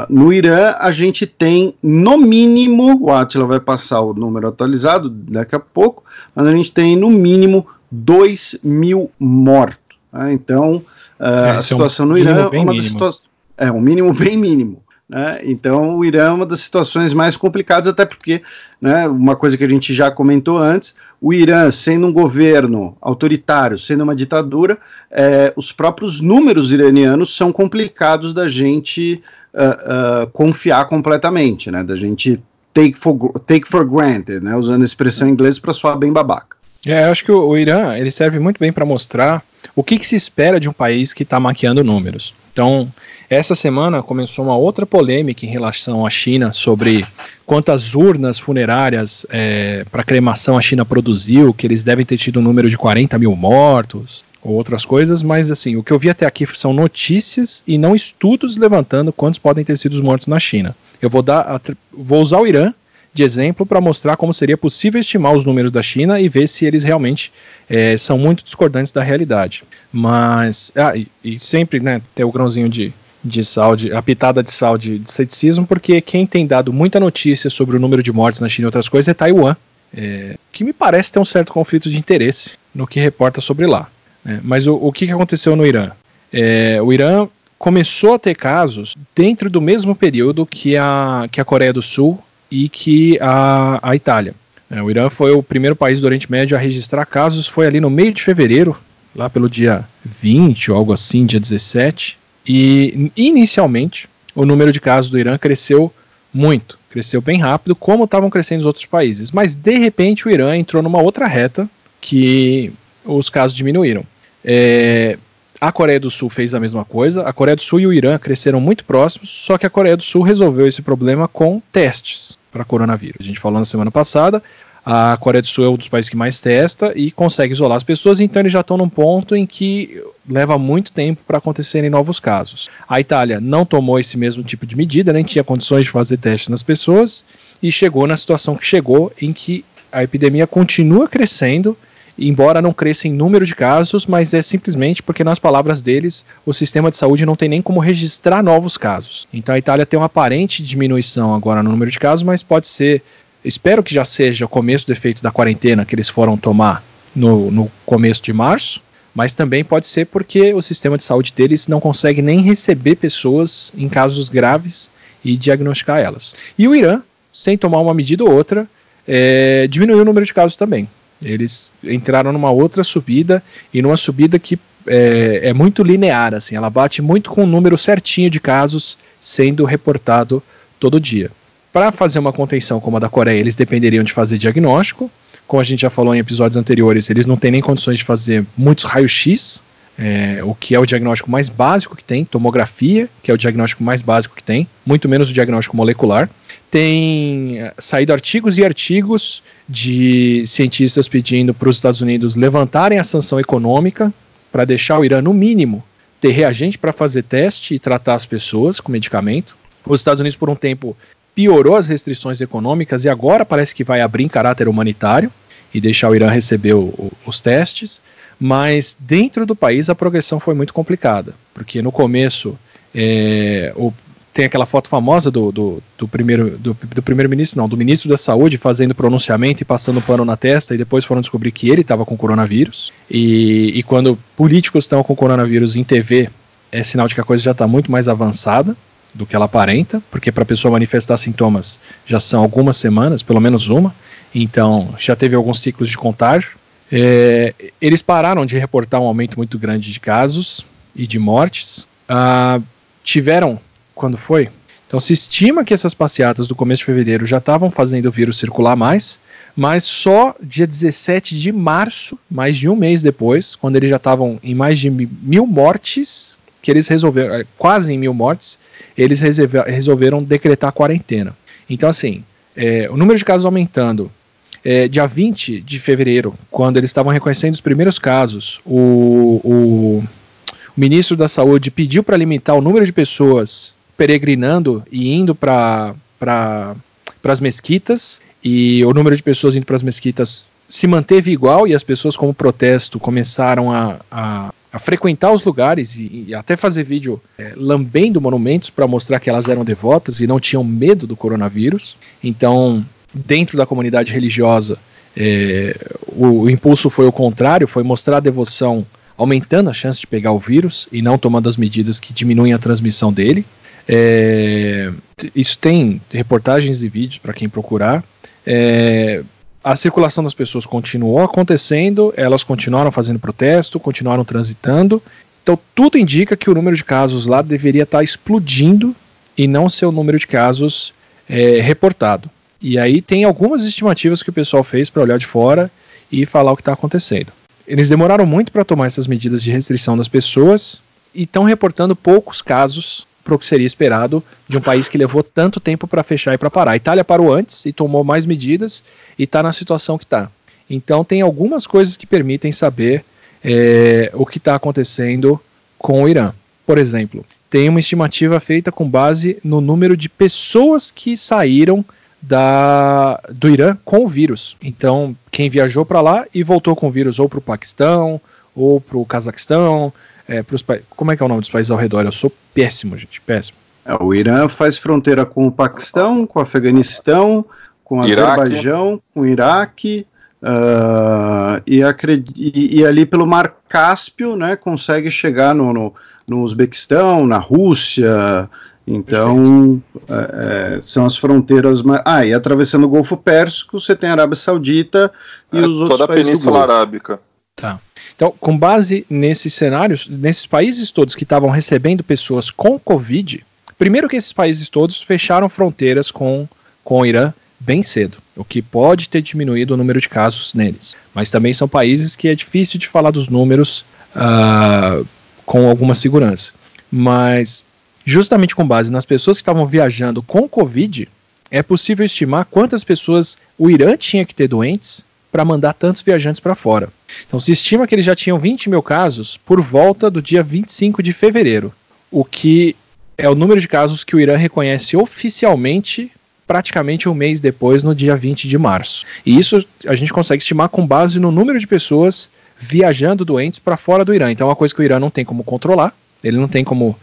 No Irã a gente tem no mínimo, o Átila vai passar o número atualizado daqui a pouco, mas a gente tem no mínimo 2.000 mortos, né? Então a situação no Irã é uma das situações, um mínimo bem mínimo. Né? Então o Irã é uma das situações mais complicadas, até porque, né, uma coisa que a gente já comentou antes, o Irã sendo um governo autoritário, sendo uma ditadura, os próprios números iranianos são complicados da gente confiar completamente, né, da gente take for granted, né, usando a expressão em inglês para soar bem babaca. Eu acho que o Irã ele serve muito bem para mostrar o que se espera de um país que está maquiando números. Então, essa semana começou uma outra polêmica em relação à China sobre quantas urnas funerárias para cremação a China produziu, que eles devem ter tido um número de 40.000 mortos, ou outras coisas, mas assim, o que eu vi até aqui são notícias e não estudos levantando quantos podem ter sido os mortos na China. Eu vou usar o Irã de exemplo para mostrar como seria possível estimar os números da China e ver se eles realmente são muito discordantes da realidade. Mas, e sempre, né, ter o grãozinho de sal, a pitada de sal de ceticismo, porque quem tem dado muita notícia sobre o número de mortes na China e outras coisas é Taiwan, que me parece ter um certo conflito de interesse no que reporta sobre lá. Mas o que aconteceu no Irã? O Irã começou a ter casos dentro do mesmo período que a Coreia do Sul e que a Itália. O Irã foi o primeiro país do Oriente Médio a registrar casos, foi ali no meio de fevereiro, lá pelo dia 20 ou algo assim, dia 17, e inicialmente o número de casos do Irã cresceu muito, cresceu bem rápido, como estavam crescendo os outros países, mas de repente o Irã entrou numa outra reta que os casos diminuíram. A Coreia do Sul fez a mesma coisa, a Coreia do Sul e o Irã cresceram muito próximos, só que a Coreia do Sul resolveu esse problema com testes para coronavírus. A gente falou na semana passada, a Coreia do Sul é um dos países que mais testa e consegue isolar as pessoas, então eles já estão num ponto em que leva muito tempo para acontecerem novos casos. A Itália não tomou esse mesmo tipo de medida, nem tinha condições de fazer testes nas pessoas e chegou na situação que chegou, em que a epidemia continua crescendo, embora não cresça em número de casos, mas é simplesmente porque, nas palavras deles, o sistema de saúde não tem nem como registrar novos casos. Então a Itália tem uma aparente diminuição agora no número de casos, mas pode ser, espero que já seja o começo do efeito da quarentena que eles foram tomar no começo de março, mas também pode ser porque o sistema de saúde deles não consegue nem receber pessoas em casos graves e diagnosticar elas. E o Irã, sem tomar uma medida ou outra, diminuiu o número de casos também. Eles entraram numa outra subida, e numa subida que é muito linear, assim, ela bate muito com o número certinho de casos sendo reportado todo dia. Para fazer uma contenção como a da Coreia, eles dependeriam de fazer diagnóstico. Como a gente já falou em episódios anteriores, eles não têm nem condições de fazer muitos raios-x, o que é o diagnóstico mais básico que tem, tomografia, que é o diagnóstico mais básico que tem, muito menos o diagnóstico molecular. Tem saído artigos e artigos de cientistas pedindo para os Estados Unidos levantarem a sanção econômica para deixar o Irã, no mínimo, ter reagente para fazer teste e tratar as pessoas com medicamento. Os Estados Unidos, por um tempo, piorou as restrições econômicas e agora parece que vai abrir em caráter humanitário e deixar o Irã receber os testes, mas dentro do país a progressão foi muito complicada, porque no começo tem aquela foto famosa do primeiro-ministro, não, do ministro da Saúde fazendo pronunciamento e passando pano na testa, e depois foram descobrir que ele estava com coronavírus, e quando políticos estão com coronavírus em TV, é sinal de que a coisa já está muito mais avançada do que ela aparenta, porque para a pessoa manifestar sintomas já são algumas semanas, pelo menos uma, então já teve alguns ciclos de contágio. eles pararam de reportar um aumento muito grande de casos e de mortes. Tiveram, quando foi? Então se estima que essas passeatas do começo de fevereiro já estavam fazendo o vírus circular mais, mas só dia 17 de março, mais de um mês depois, quando eles já estavam em mais de 1.000 mortes, que eles resolveram, quase em 1.000 mortes, eles resolveram decretar quarentena. Então assim, o número de casos aumentando. Dia 20 de fevereiro, quando eles estavam reconhecendo os primeiros casos, o ministro da Saúde pediu para limitar o número de pessoas peregrinando e indo para as mesquitas, e o número de pessoas indo para as mesquitas se manteve igual, e as pessoas, como protesto, começaram a frequentar os lugares e até fazer vídeo lambendo monumentos para mostrar que elas eram devotas e não tinham medo do coronavírus. Então, dentro da comunidade religiosa, o impulso foi o contrário, foi mostrar a devoção aumentando a chance de pegar o vírus e não tomando as medidas que diminuem a transmissão dele. Isso tem reportagens e vídeos para quem procurar. A circulação das pessoas continuou acontecendo, elas continuaram fazendo protesto, continuaram transitando. Então tudo indica que o número de casos lá deveria estar explodindo e não ser o número de casos reportado. E aí tem algumas estimativas que o pessoal fez para olhar de fora e falar o que está acontecendo. Eles demoraram muito para tomar essas medidas de restrição das pessoas e estão reportando poucos casos para o que seria esperado de um país que levou tanto tempo para fechar e para parar. A Itália parou antes e tomou mais medidas e está na situação que está. Então tem algumas coisas que permitem saber o que está acontecendo com o Irã. Por exemplo, tem uma estimativa feita com base no número de pessoas que saíram do Irã com o vírus. Então, quem viajou para lá e voltou com o vírus ou para o Paquistão, ou para o Cazaquistão, como é que é o nome dos países ao redor? Eu sou péssimo, gente, péssimo. O Irã faz fronteira com o Paquistão, com o Afeganistão, com o Azerbaijão, com o Iraque, e ali pelo Mar Cáspio, né, consegue chegar no Uzbequistão, na Rússia. Então, são as fronteiras mais... e atravessando o Golfo Pérsico, você tem a Arábia Saudita e os outros toda países a Península Arábica. Tá. Então, com base nesses cenários, nesses países todos que estavam recebendo pessoas com Covid, primeiro que esses países todos fecharam fronteiras com o Irã bem cedo, o que pode ter diminuído o número de casos neles. Mas também são países que é difícil de falar dos números com alguma segurança. Mas, justamente com base nas pessoas que estavam viajando com Covid, é possível estimar quantas pessoas o Irã tinha que ter doentes para mandar tantos viajantes para fora. Então se estima que eles já tinham 20 mil casos por volta do dia 25 de fevereiro, o que é o número de casos que o Irã reconhece oficialmente praticamente um mês depois, no dia 20 de março. E isso a gente consegue estimar com base no número de pessoas viajando doentes para fora do Irã. Então é uma coisa que o Irã não tem como controlar, ele não tem como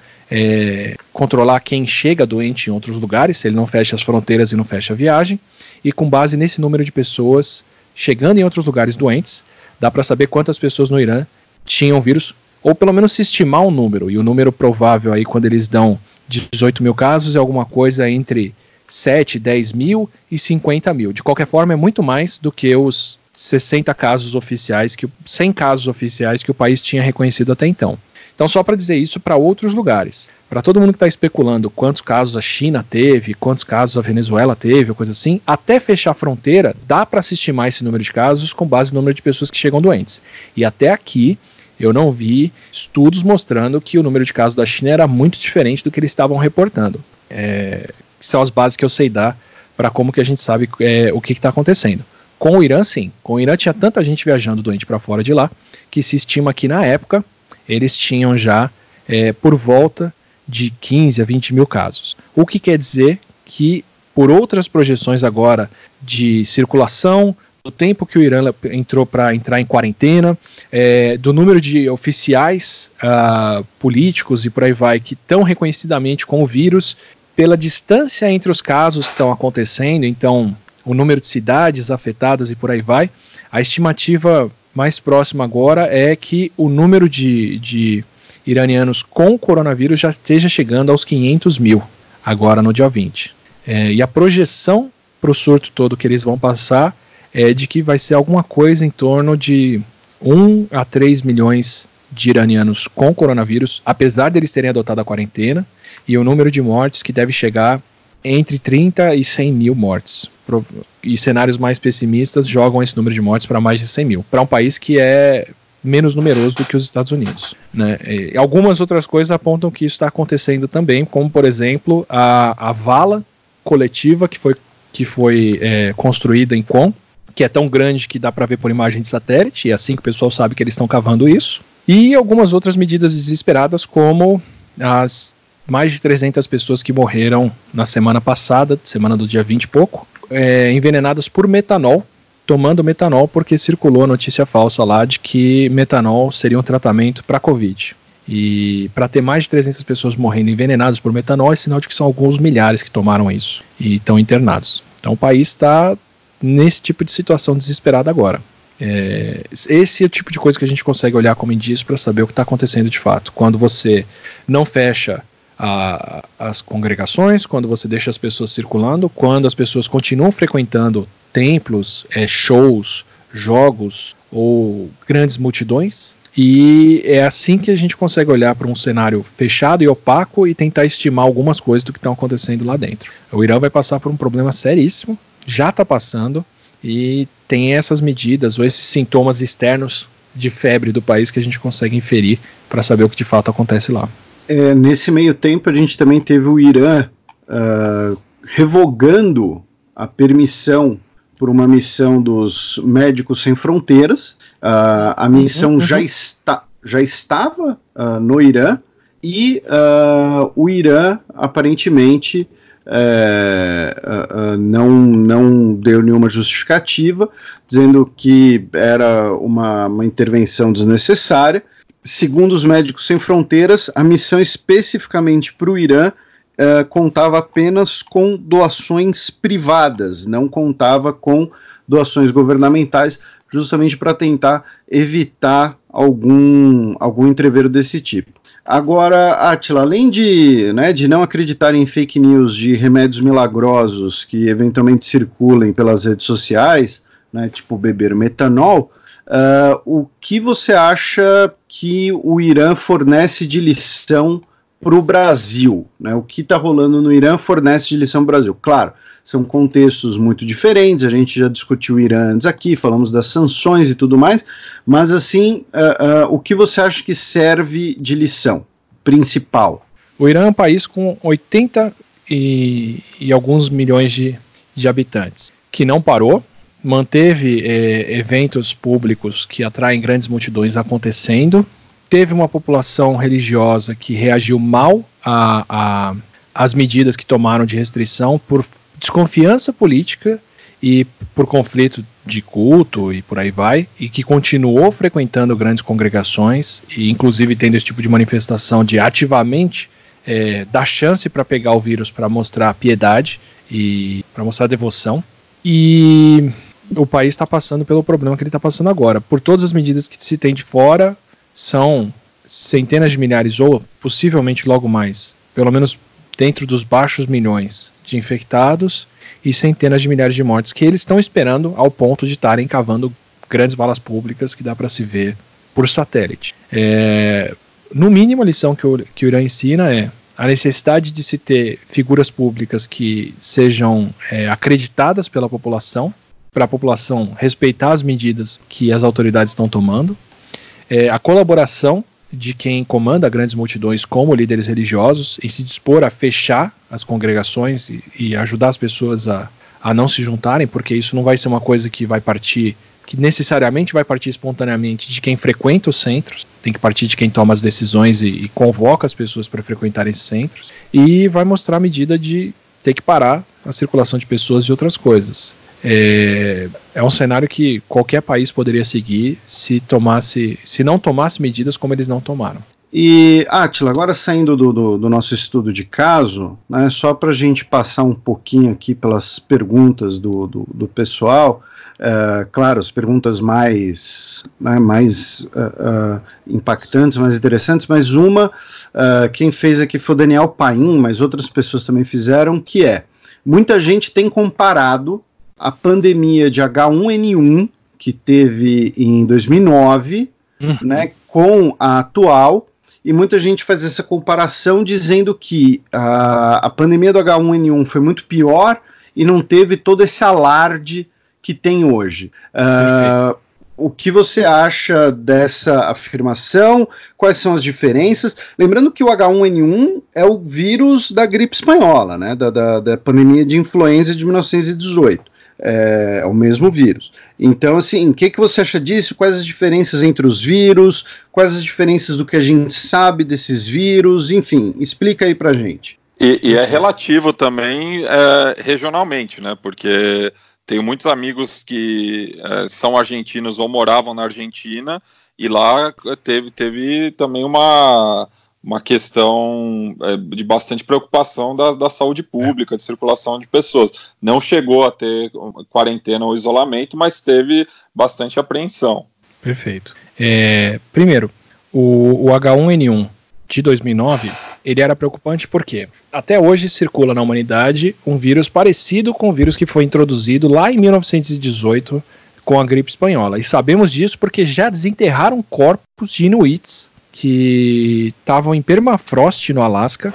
controlar quem chega doente em outros lugares, se ele não fecha as fronteiras e não fecha a viagem, e com base nesse número de pessoas chegando em outros lugares doentes, dá para saber quantas pessoas no Irã tinham vírus, ou pelo menos se estimar um número, e o número provável aí quando eles dão 18 mil casos é alguma coisa entre 7, 10 mil e 50 mil. De qualquer forma é muito mais do que os 60 casos oficiais, 100 casos oficiais que o país tinha reconhecido até então. Então só para dizer isso para outros lugares, para todo mundo que está especulando quantos casos a China teve, quantos casos a Venezuela teve, ou coisa assim, até fechar a fronteira, dá para se estimar esse número de casos com base no número de pessoas que chegam doentes. E até aqui eu não vi estudos mostrando que o número de casos da China era muito diferente do que eles estavam reportando. São as bases que eu sei dar para como que a gente sabe o que está acontecendo. Com o Irã, sim. Com o Irã tinha tanta gente viajando doente para fora de lá, que se estima que na época eles tinham já por volta de 15 a 20 mil casos. O que quer dizer que, por outras projeções agora de circulação, do tempo que o Irã entrou para entrar em quarentena, do número de oficiais políticos e por aí vai, que estão reconhecidamente com o vírus, pela distância entre os casos que estão acontecendo, então o número de cidades afetadas e por aí vai, a estimativa mais próxima agora é que o número de iranianos com coronavírus já esteja chegando aos 500 mil, agora no dia 20. E a projeção para o surto todo que eles vão passar é de que vai ser alguma coisa em torno de 1 a 3 milhões de iranianos com coronavírus, apesar deles terem adotado a quarentena, e o número de mortes que deve chegar entre 30 e 100 mil mortes. E cenários mais pessimistas jogam esse número de mortes para mais de 100 mil, para um país que é menos numeroso do que os Estados Unidos, né? E algumas outras coisas apontam que isso está acontecendo também, como por exemplo a vala coletiva que foi construída em Qom, que é tão grande que dá para ver por imagem de satélite, e é assim que o pessoal sabe que eles estão cavando isso, e algumas outras medidas desesperadas, como as mais de 300 pessoas que morreram na semana passada, semana do dia 20 e pouco, envenenadas por metanol, tomando metanol porque circulou a notícia falsa lá de que metanol seria um tratamento para Covid. E para ter mais de 300 pessoas morrendo envenenadas por metanol, é sinal de que são alguns milhares que tomaram isso e estão internados. Então o país está nesse tipo de situação desesperada agora. Esse é o tipo de coisa que a gente consegue olhar como indício para saber o que está acontecendo de fato. Quando você não fecha as congregações, quando você deixa as pessoas circulando, quando as pessoas continuam frequentando templos, shows, jogos ou grandes multidões, e é assim que a gente consegue olhar para um cenário fechado e opaco e tentar estimar algumas coisas do que estão acontecendo lá dentro. O Irã vai passar por um problema seríssimo, já está passando, e tem essas medidas ou esses sintomas externos de febre do país que a gente consegue inferir para saber o que de fato acontece lá. Nesse meio tempo a gente também teve o Irã revogando a permissão por uma missão dos Médicos Sem Fronteiras. A missão já estava no Irã, e o Irã aparentemente não deu nenhuma justificativa, dizendo que era uma intervenção desnecessária. Segundo os Médicos Sem Fronteiras, a missão especificamente para o Irã contava apenas com doações privadas, não contava com doações governamentais, justamente para tentar evitar algum entrevero desse tipo. Agora, Átila, além de não acreditar em fake news de remédios milagrosos que eventualmente circulem pelas redes sociais, né, tipo beber metanol, o que você acha que o Irã fornece de lição para o Brasil, né? O que está rolando no Irã fornece de lição para o Brasil. Claro, são contextos muito diferentes, a gente já discutiu o Irã antes aqui, falamos das sanções e tudo mais, mas assim, o que você acha que serve de lição principal? O Irã é um país com 80 e alguns milhões de habitantes, que não parou, manteve eventos públicos que atraem grandes multidões acontecendo, teve uma população religiosa que reagiu mal às medidas que tomaram de restrição por desconfiança política e por conflito de culto e por aí vai, e que continuou frequentando grandes congregações e inclusive tendo esse tipo de manifestação de ativamente dar chance para pegar o vírus para mostrar piedade e para mostrar devoção. E o país está passando pelo problema que ele está passando agora. Por todas as medidas que se tem de fora, são centenas de milhares ou possivelmente logo mais, pelo menos dentro dos baixos milhões de infectados e centenas de milhares de mortes que eles estão esperando ao ponto de estarem cavando grandes valas públicas que dá para se ver por satélite. No mínimo, a lição que o Irã ensina é a necessidade de se ter figuras públicas que sejam acreditadas pela população, para a população respeitar as medidas que as autoridades estão tomando, a colaboração de quem comanda grandes multidões como líderes religiosos em se dispor a fechar as congregações e ajudar as pessoas a não se juntarem, porque isso não vai ser uma coisa que vai partir, que necessariamente vai partir espontaneamente de quem frequenta os centros, tem que partir de quem toma as decisões e convoca as pessoas para frequentarem esses centros, e vai mostrar a medida de ter que parar a circulação de pessoas e outras coisas. É um cenário que qualquer país poderia seguir se não tomasse medidas como eles não tomaram. E, Átila, agora saindo do nosso estudo de caso, né, só para a gente passar um pouquinho aqui pelas perguntas do pessoal, claro, as perguntas mais impactantes, mais interessantes, mas quem fez aqui foi o Daniel Paim, mas outras pessoas também fizeram, que muita gente tem comparado a pandemia de H1N1 que teve em 2009, né, com a atual, e muita gente faz essa comparação dizendo que a pandemia do H1N1 foi muito pior e não teve todo esse alarde que tem hoje. O que você acha dessa afirmação? Quais são as diferenças? Lembrando que o H1N1 é o vírus da gripe espanhola, né, da pandemia de influenza de 1918. É o mesmo vírus. Então, assim, o que você acha disso? Quais as diferenças entre os vírus? Quais as diferenças do que a gente sabe desses vírus? Enfim, explica aí pra gente. E é relativo também regionalmente, né? Porque tenho muitos amigos que são argentinos ou moravam na Argentina, e lá teve também uma questão de bastante preocupação da saúde pública, de circulação de pessoas. Não chegou a ter quarentena ou isolamento, mas teve bastante apreensão. Perfeito. Primeiro, o H1N1 de 2009, ele era preocupante porque até hoje circula na humanidade um vírus parecido com o vírus que foi introduzido lá em 1918 com a gripe espanhola. E sabemos disso porque já desenterraram corpos de inuits que estavam em permafrost no Alasca,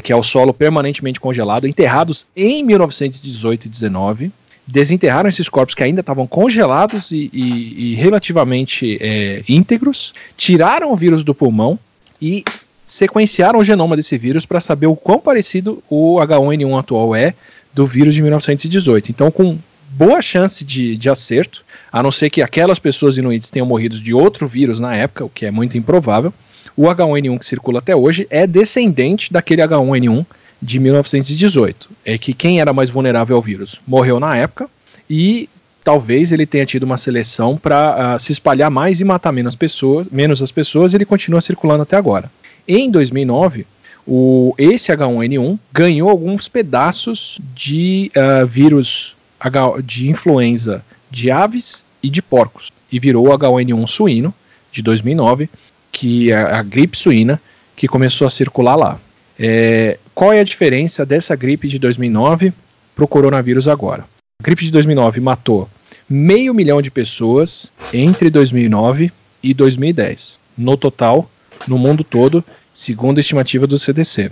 que é o solo permanentemente congelado, enterrados em 1918 e 19. Desenterraram esses corpos que ainda estavam congelados e relativamente íntegros, tiraram o vírus do pulmão e sequenciaram o genoma desse vírus para saber o quão parecido o H1N1 atual é do vírus de 1918. Então, com boa chance de acerto, a não ser que aquelas pessoas inuites tenham morrido de outro vírus na época, o que é muito improvável, o H1N1 que circula até hoje é descendente daquele H1N1 de 1918. É que quem era mais vulnerável ao vírus morreu na época e talvez ele tenha tido uma seleção para se espalhar mais e matar menos as pessoas, e ele continua circulando até agora. Em 2009, esse H1N1 ganhou alguns pedaços de vírus de influenza de aves e de porcos, e virou o H1N1 suíno de 2009, que é a gripe suína que começou a circular lá. Qual é a diferença dessa gripe de 2009 para o coronavírus agora? A gripe de 2009 matou 500 mil de pessoas entre 2009 e 2010. No total, no mundo todo, segundo a estimativa do CDC.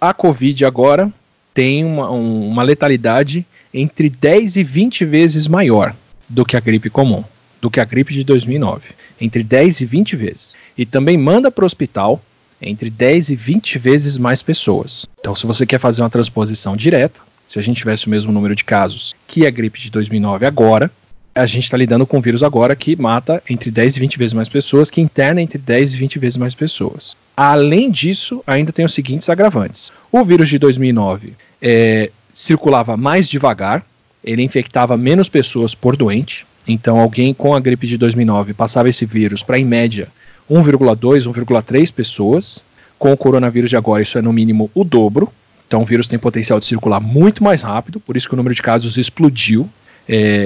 A Covid agora tem uma letalidade entre 10 e 20 vezes maior do que a gripe comum, do que a gripe de 2009. Entre 10 e 20 vezes. E também manda para o hospital entre 10 e 20 vezes mais pessoas. Então, se você quer fazer uma transposição direta, se a gente tivesse o mesmo número de casos que a gripe de 2009 agora, a gente está lidando com um vírus agora que mata entre 10 e 20 vezes mais pessoas, que interna entre 10 e 20 vezes mais pessoas. Além disso, ainda tem os seguintes agravantes. O vírus de 2009 circulava mais devagar, ele infectava menos pessoas por doente, então alguém com a gripe de 2009 passava esse vírus para, em média, 1,2, 1,3 pessoas. Com o coronavírus de agora, isso é no mínimo o dobro, então o vírus tem potencial de circular muito mais rápido, por isso que o número de casos explodiu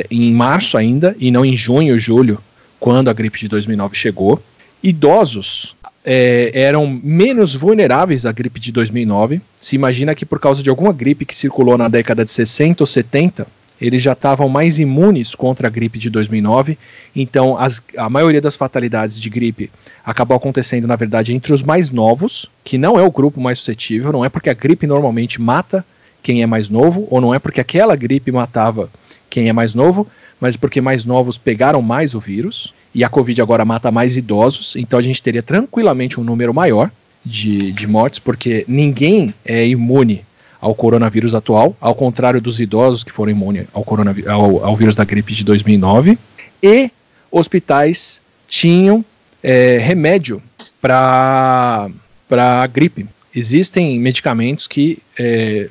em março ainda, e não em junho ou julho, quando a gripe de 2009 chegou. Idosos eram menos vulneráveis à gripe de 2009. Se imagina que por causa de alguma gripe que circulou na década de 60 ou 70, eles já estavam mais imunes contra a gripe de 2009, então a maioria das fatalidades de gripe acabou acontecendo, na verdade, entre os mais novos, que não é o grupo mais suscetível, não é porque a gripe normalmente mata quem é mais novo, ou não é porque aquela gripe matava quem é mais novo, mas porque mais novos pegaram mais o vírus, e a Covid agora mata mais idosos, então a gente teria tranquilamente um número maior de mortes, porque ninguém é imune ao coronavírus atual, ao contrário dos idosos que foram imunes ao vírus da gripe de 2009, e hospitais tinham remédio para a gripe. Existem medicamentos que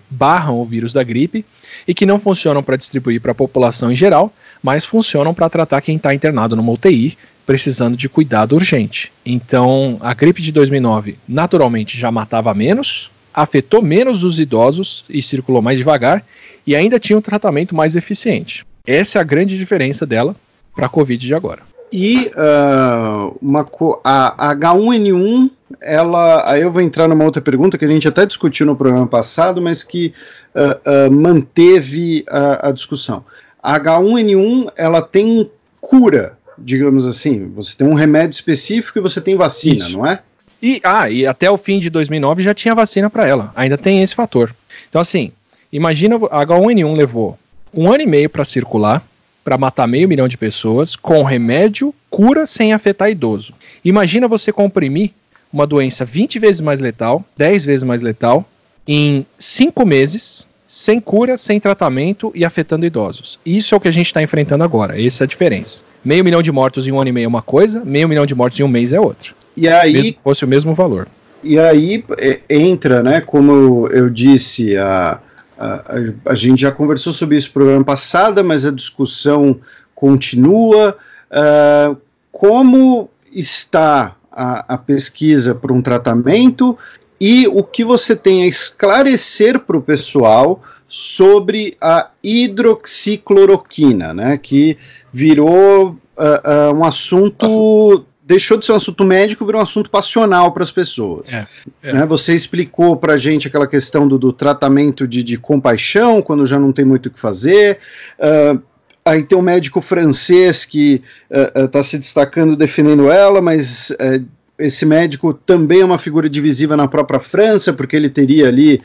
barram o vírus da gripe e que não funcionam para distribuir para a população em geral, mas funcionam para tratar quem está internado numa UTI, precisando de cuidado urgente. Então, a gripe de 2009 naturalmente já matava menos, afetou menos os idosos e circulou mais devagar, e ainda tinha um tratamento mais eficiente. Essa é a grande diferença dela para a Covid de agora. E a H1N1, aí eu vou entrar numa outra pergunta que a gente até discutiu no programa passado, mas que manteve a discussão. A H1N1, ela tem cura, digamos assim, você tem um remédio específico e você tem vacina, isso, não é? E até o fim de 2009 já tinha vacina para ela, ainda tem esse fator. Então assim, imagina, a H1N1 levou 1 ano e meio para circular, para matar 500 mil de pessoas, com remédio, cura sem afetar idoso. Imagina você comprimir uma doença 20 vezes mais letal, 10 vezes mais letal, em 5 meses, sem cura, sem tratamento e afetando idosos. Isso é o que a gente está enfrentando agora, essa é a diferença. 500 mil de mortos em 1 ano e meio é uma coisa, 500 mil de mortos em 1 mês é outra. E aí, mesmo que fosse o mesmo valor. E aí entra, né, como eu disse, a gente já conversou sobre isso no programa passado, mas a discussão continua. Como está a pesquisa para um tratamento e o que você tem a esclarecer para o pessoal sobre a hidroxicloroquina, né, que virou um assunto... Deixou de ser um assunto médico, virou um assunto passional para as pessoas. Né? Você explicou para a gente aquela questão do tratamento de compaixão, quando já não tem muito o que fazer. Aí tem um médico francês que está se destacando defendendo ela, mas esse médico também é uma figura divisiva na própria França, porque ele teria ali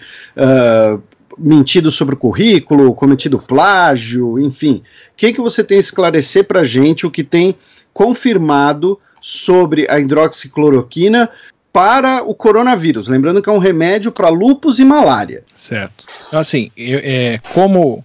mentido sobre o currículo, cometido plágio, enfim. O que você tem a esclarecer para a gente, o que tem confirmado sobre a hidroxicloroquina para o coronavírus, lembrando que é um remédio para lúpus e malária. Certo. Então, assim,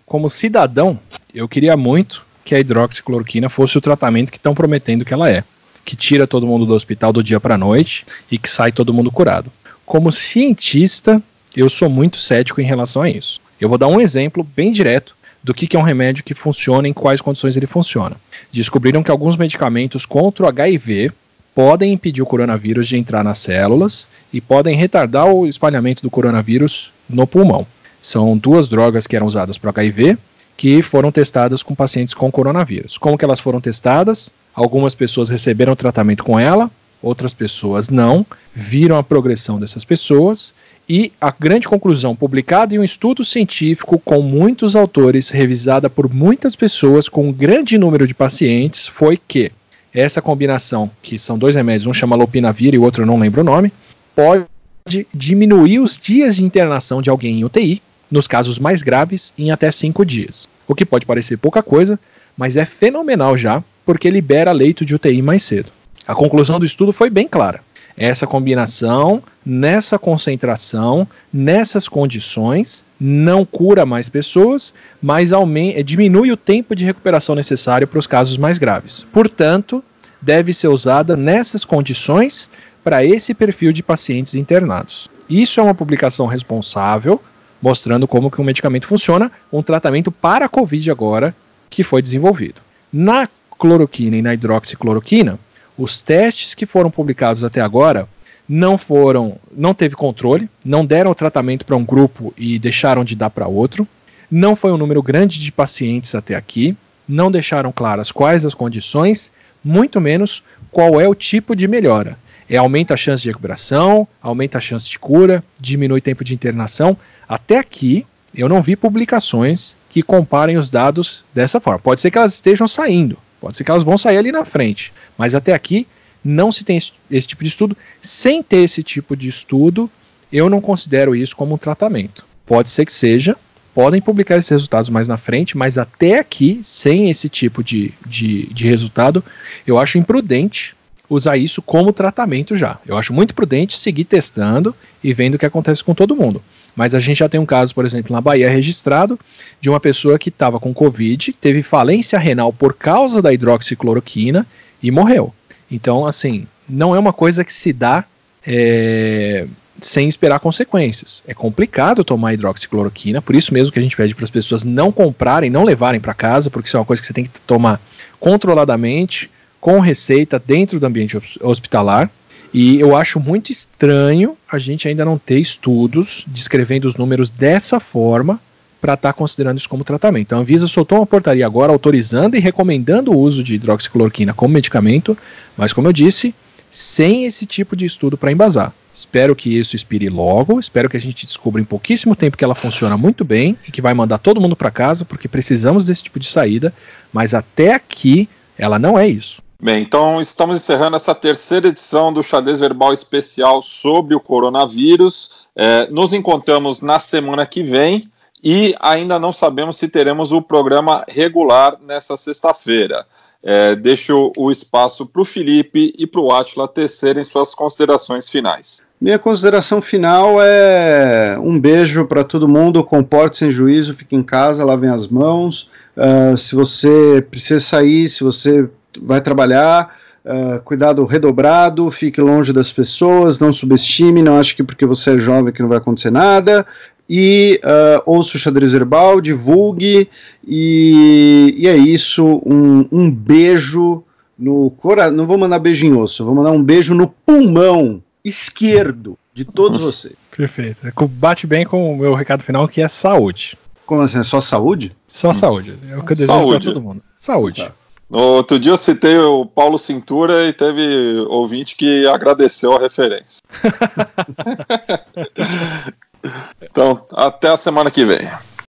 como cidadão, eu queria muito que a hidroxicloroquina fosse o tratamento que estão prometendo que ela é, que tira todo mundo do hospital do dia para a noite e que sai todo mundo curado. Como cientista, eu sou muito cético em relação a isso. Eu vou dar um exemplo bem direto do que é um remédio que funciona e em quais condições ele funciona. Descobriram que alguns medicamentos contra o HIV podem impedir o coronavírus de entrar nas células e podem retardar o espalhamento do coronavírus no pulmão. São 2 drogas que eram usadas para o HIV que foram testadas com pacientes com coronavírus. Como que elas foram testadas? Algumas pessoas receberam tratamento com ela, outras pessoas não, viram a progressão dessas pessoas. E a grande conclusão, publicada em um estudo científico com muitos autores, revisada por muitas pessoas, com um grande número de pacientes, foi que essa combinação, que são 2 remédios, um chama lopinavir e o outro eu não lembro o nome, pode diminuir os dias de internação de alguém em UTI, nos casos mais graves, em até 5 dias. O que pode parecer pouca coisa, mas é fenomenal já, porque libera leito de UTI mais cedo. A conclusão do estudo foi bem clara. Essa combinação, nessa concentração, nessas condições, não cura mais pessoas, mas diminui o tempo de recuperação necessário para os casos mais graves. Portanto, deve ser usada nessas condições para esse perfil de pacientes internados. Isso é uma publicação responsável, mostrando como que o medicamento funciona, um tratamento para a Covid agora, que foi desenvolvido. Na cloroquina e na hidroxicloroquina, os testes que foram publicados até agora não teve controle, não deram o tratamento para um grupo e deixaram de dar para outro, não foi um número grande de pacientes até aqui, não deixaram claras quais as condições, muito menos qual é o tipo de melhora. Aumenta a chance de recuperação, aumenta a chance de cura, diminui o tempo de internação. Até aqui, eu não vi publicações que comparem os dados dessa forma. Pode ser que elas estejam saindo, pode ser que elas vão sair ali na frente, mas até aqui não se tem esse tipo de estudo. Sem ter esse tipo de estudo, eu não considero isso como um tratamento. Pode ser que seja, podem publicar esses resultados mais na frente, mas até aqui, sem esse tipo de resultado, eu acho imprudente usar isso como tratamento já. Eu acho muito prudente seguir testando e vendo o que acontece com todo mundo. Mas a gente já tem um caso, por exemplo, na Bahia registrado, de uma pessoa que estava com Covid, teve falência renal por causa da hidroxicloroquina e morreu. Então, assim, não é uma coisa que se dá sem esperar consequências. É complicado tomar hidroxicloroquina, por isso mesmo que a gente pede para as pessoas não comprarem, não levarem para casa, porque isso é uma coisa que você tem que tomar controladamente, com receita, dentro do ambiente hospitalar. E eu acho muito estranho a gente ainda não ter estudos descrevendo os números dessa forma para estar considerando isso como tratamento. Então a Anvisa soltou uma portaria agora autorizando e recomendando o uso de hidroxicloroquina como medicamento, mas como eu disse, sem esse tipo de estudo para embasar. Espero que isso expire logo, espero que a gente descubra em pouquíssimo tempo que ela funciona muito bem e que vai mandar todo mundo para casa, porque precisamos desse tipo de saída, mas até aqui ela não é isso. Bem, então estamos encerrando essa terceira edição do Xadrez Verbal especial sobre o coronavírus. Nos encontramos na semana que vem e ainda não sabemos se teremos o programa regular nessa sexta-feira. Deixo o espaço para o Felipe e para o Átila tecerem suas considerações finais. Minha consideração final é um beijo para todo mundo, comporte-se em juízo, fique em casa, lavem as mãos, se você precisa sair, se você vai trabalhar, cuidado redobrado, fique longe das pessoas, não subestime, não ache que porque você é jovem que não vai acontecer nada, e ouça o Xadrez Verbal, divulgue, e é isso, um beijo no coração, não vou mandar beijo em osso, vou mandar um beijo no pulmão esquerdo de todos vocês. Perfeito, bate bem com o meu recado final, que é saúde. Como assim, é só saúde? Só saúde, é o que eu desejo para todo mundo. Saúde. Tá. No outro dia eu citei o Paulo Cintura e teve ouvinte que agradeceu a referência. Então, até a semana que vem.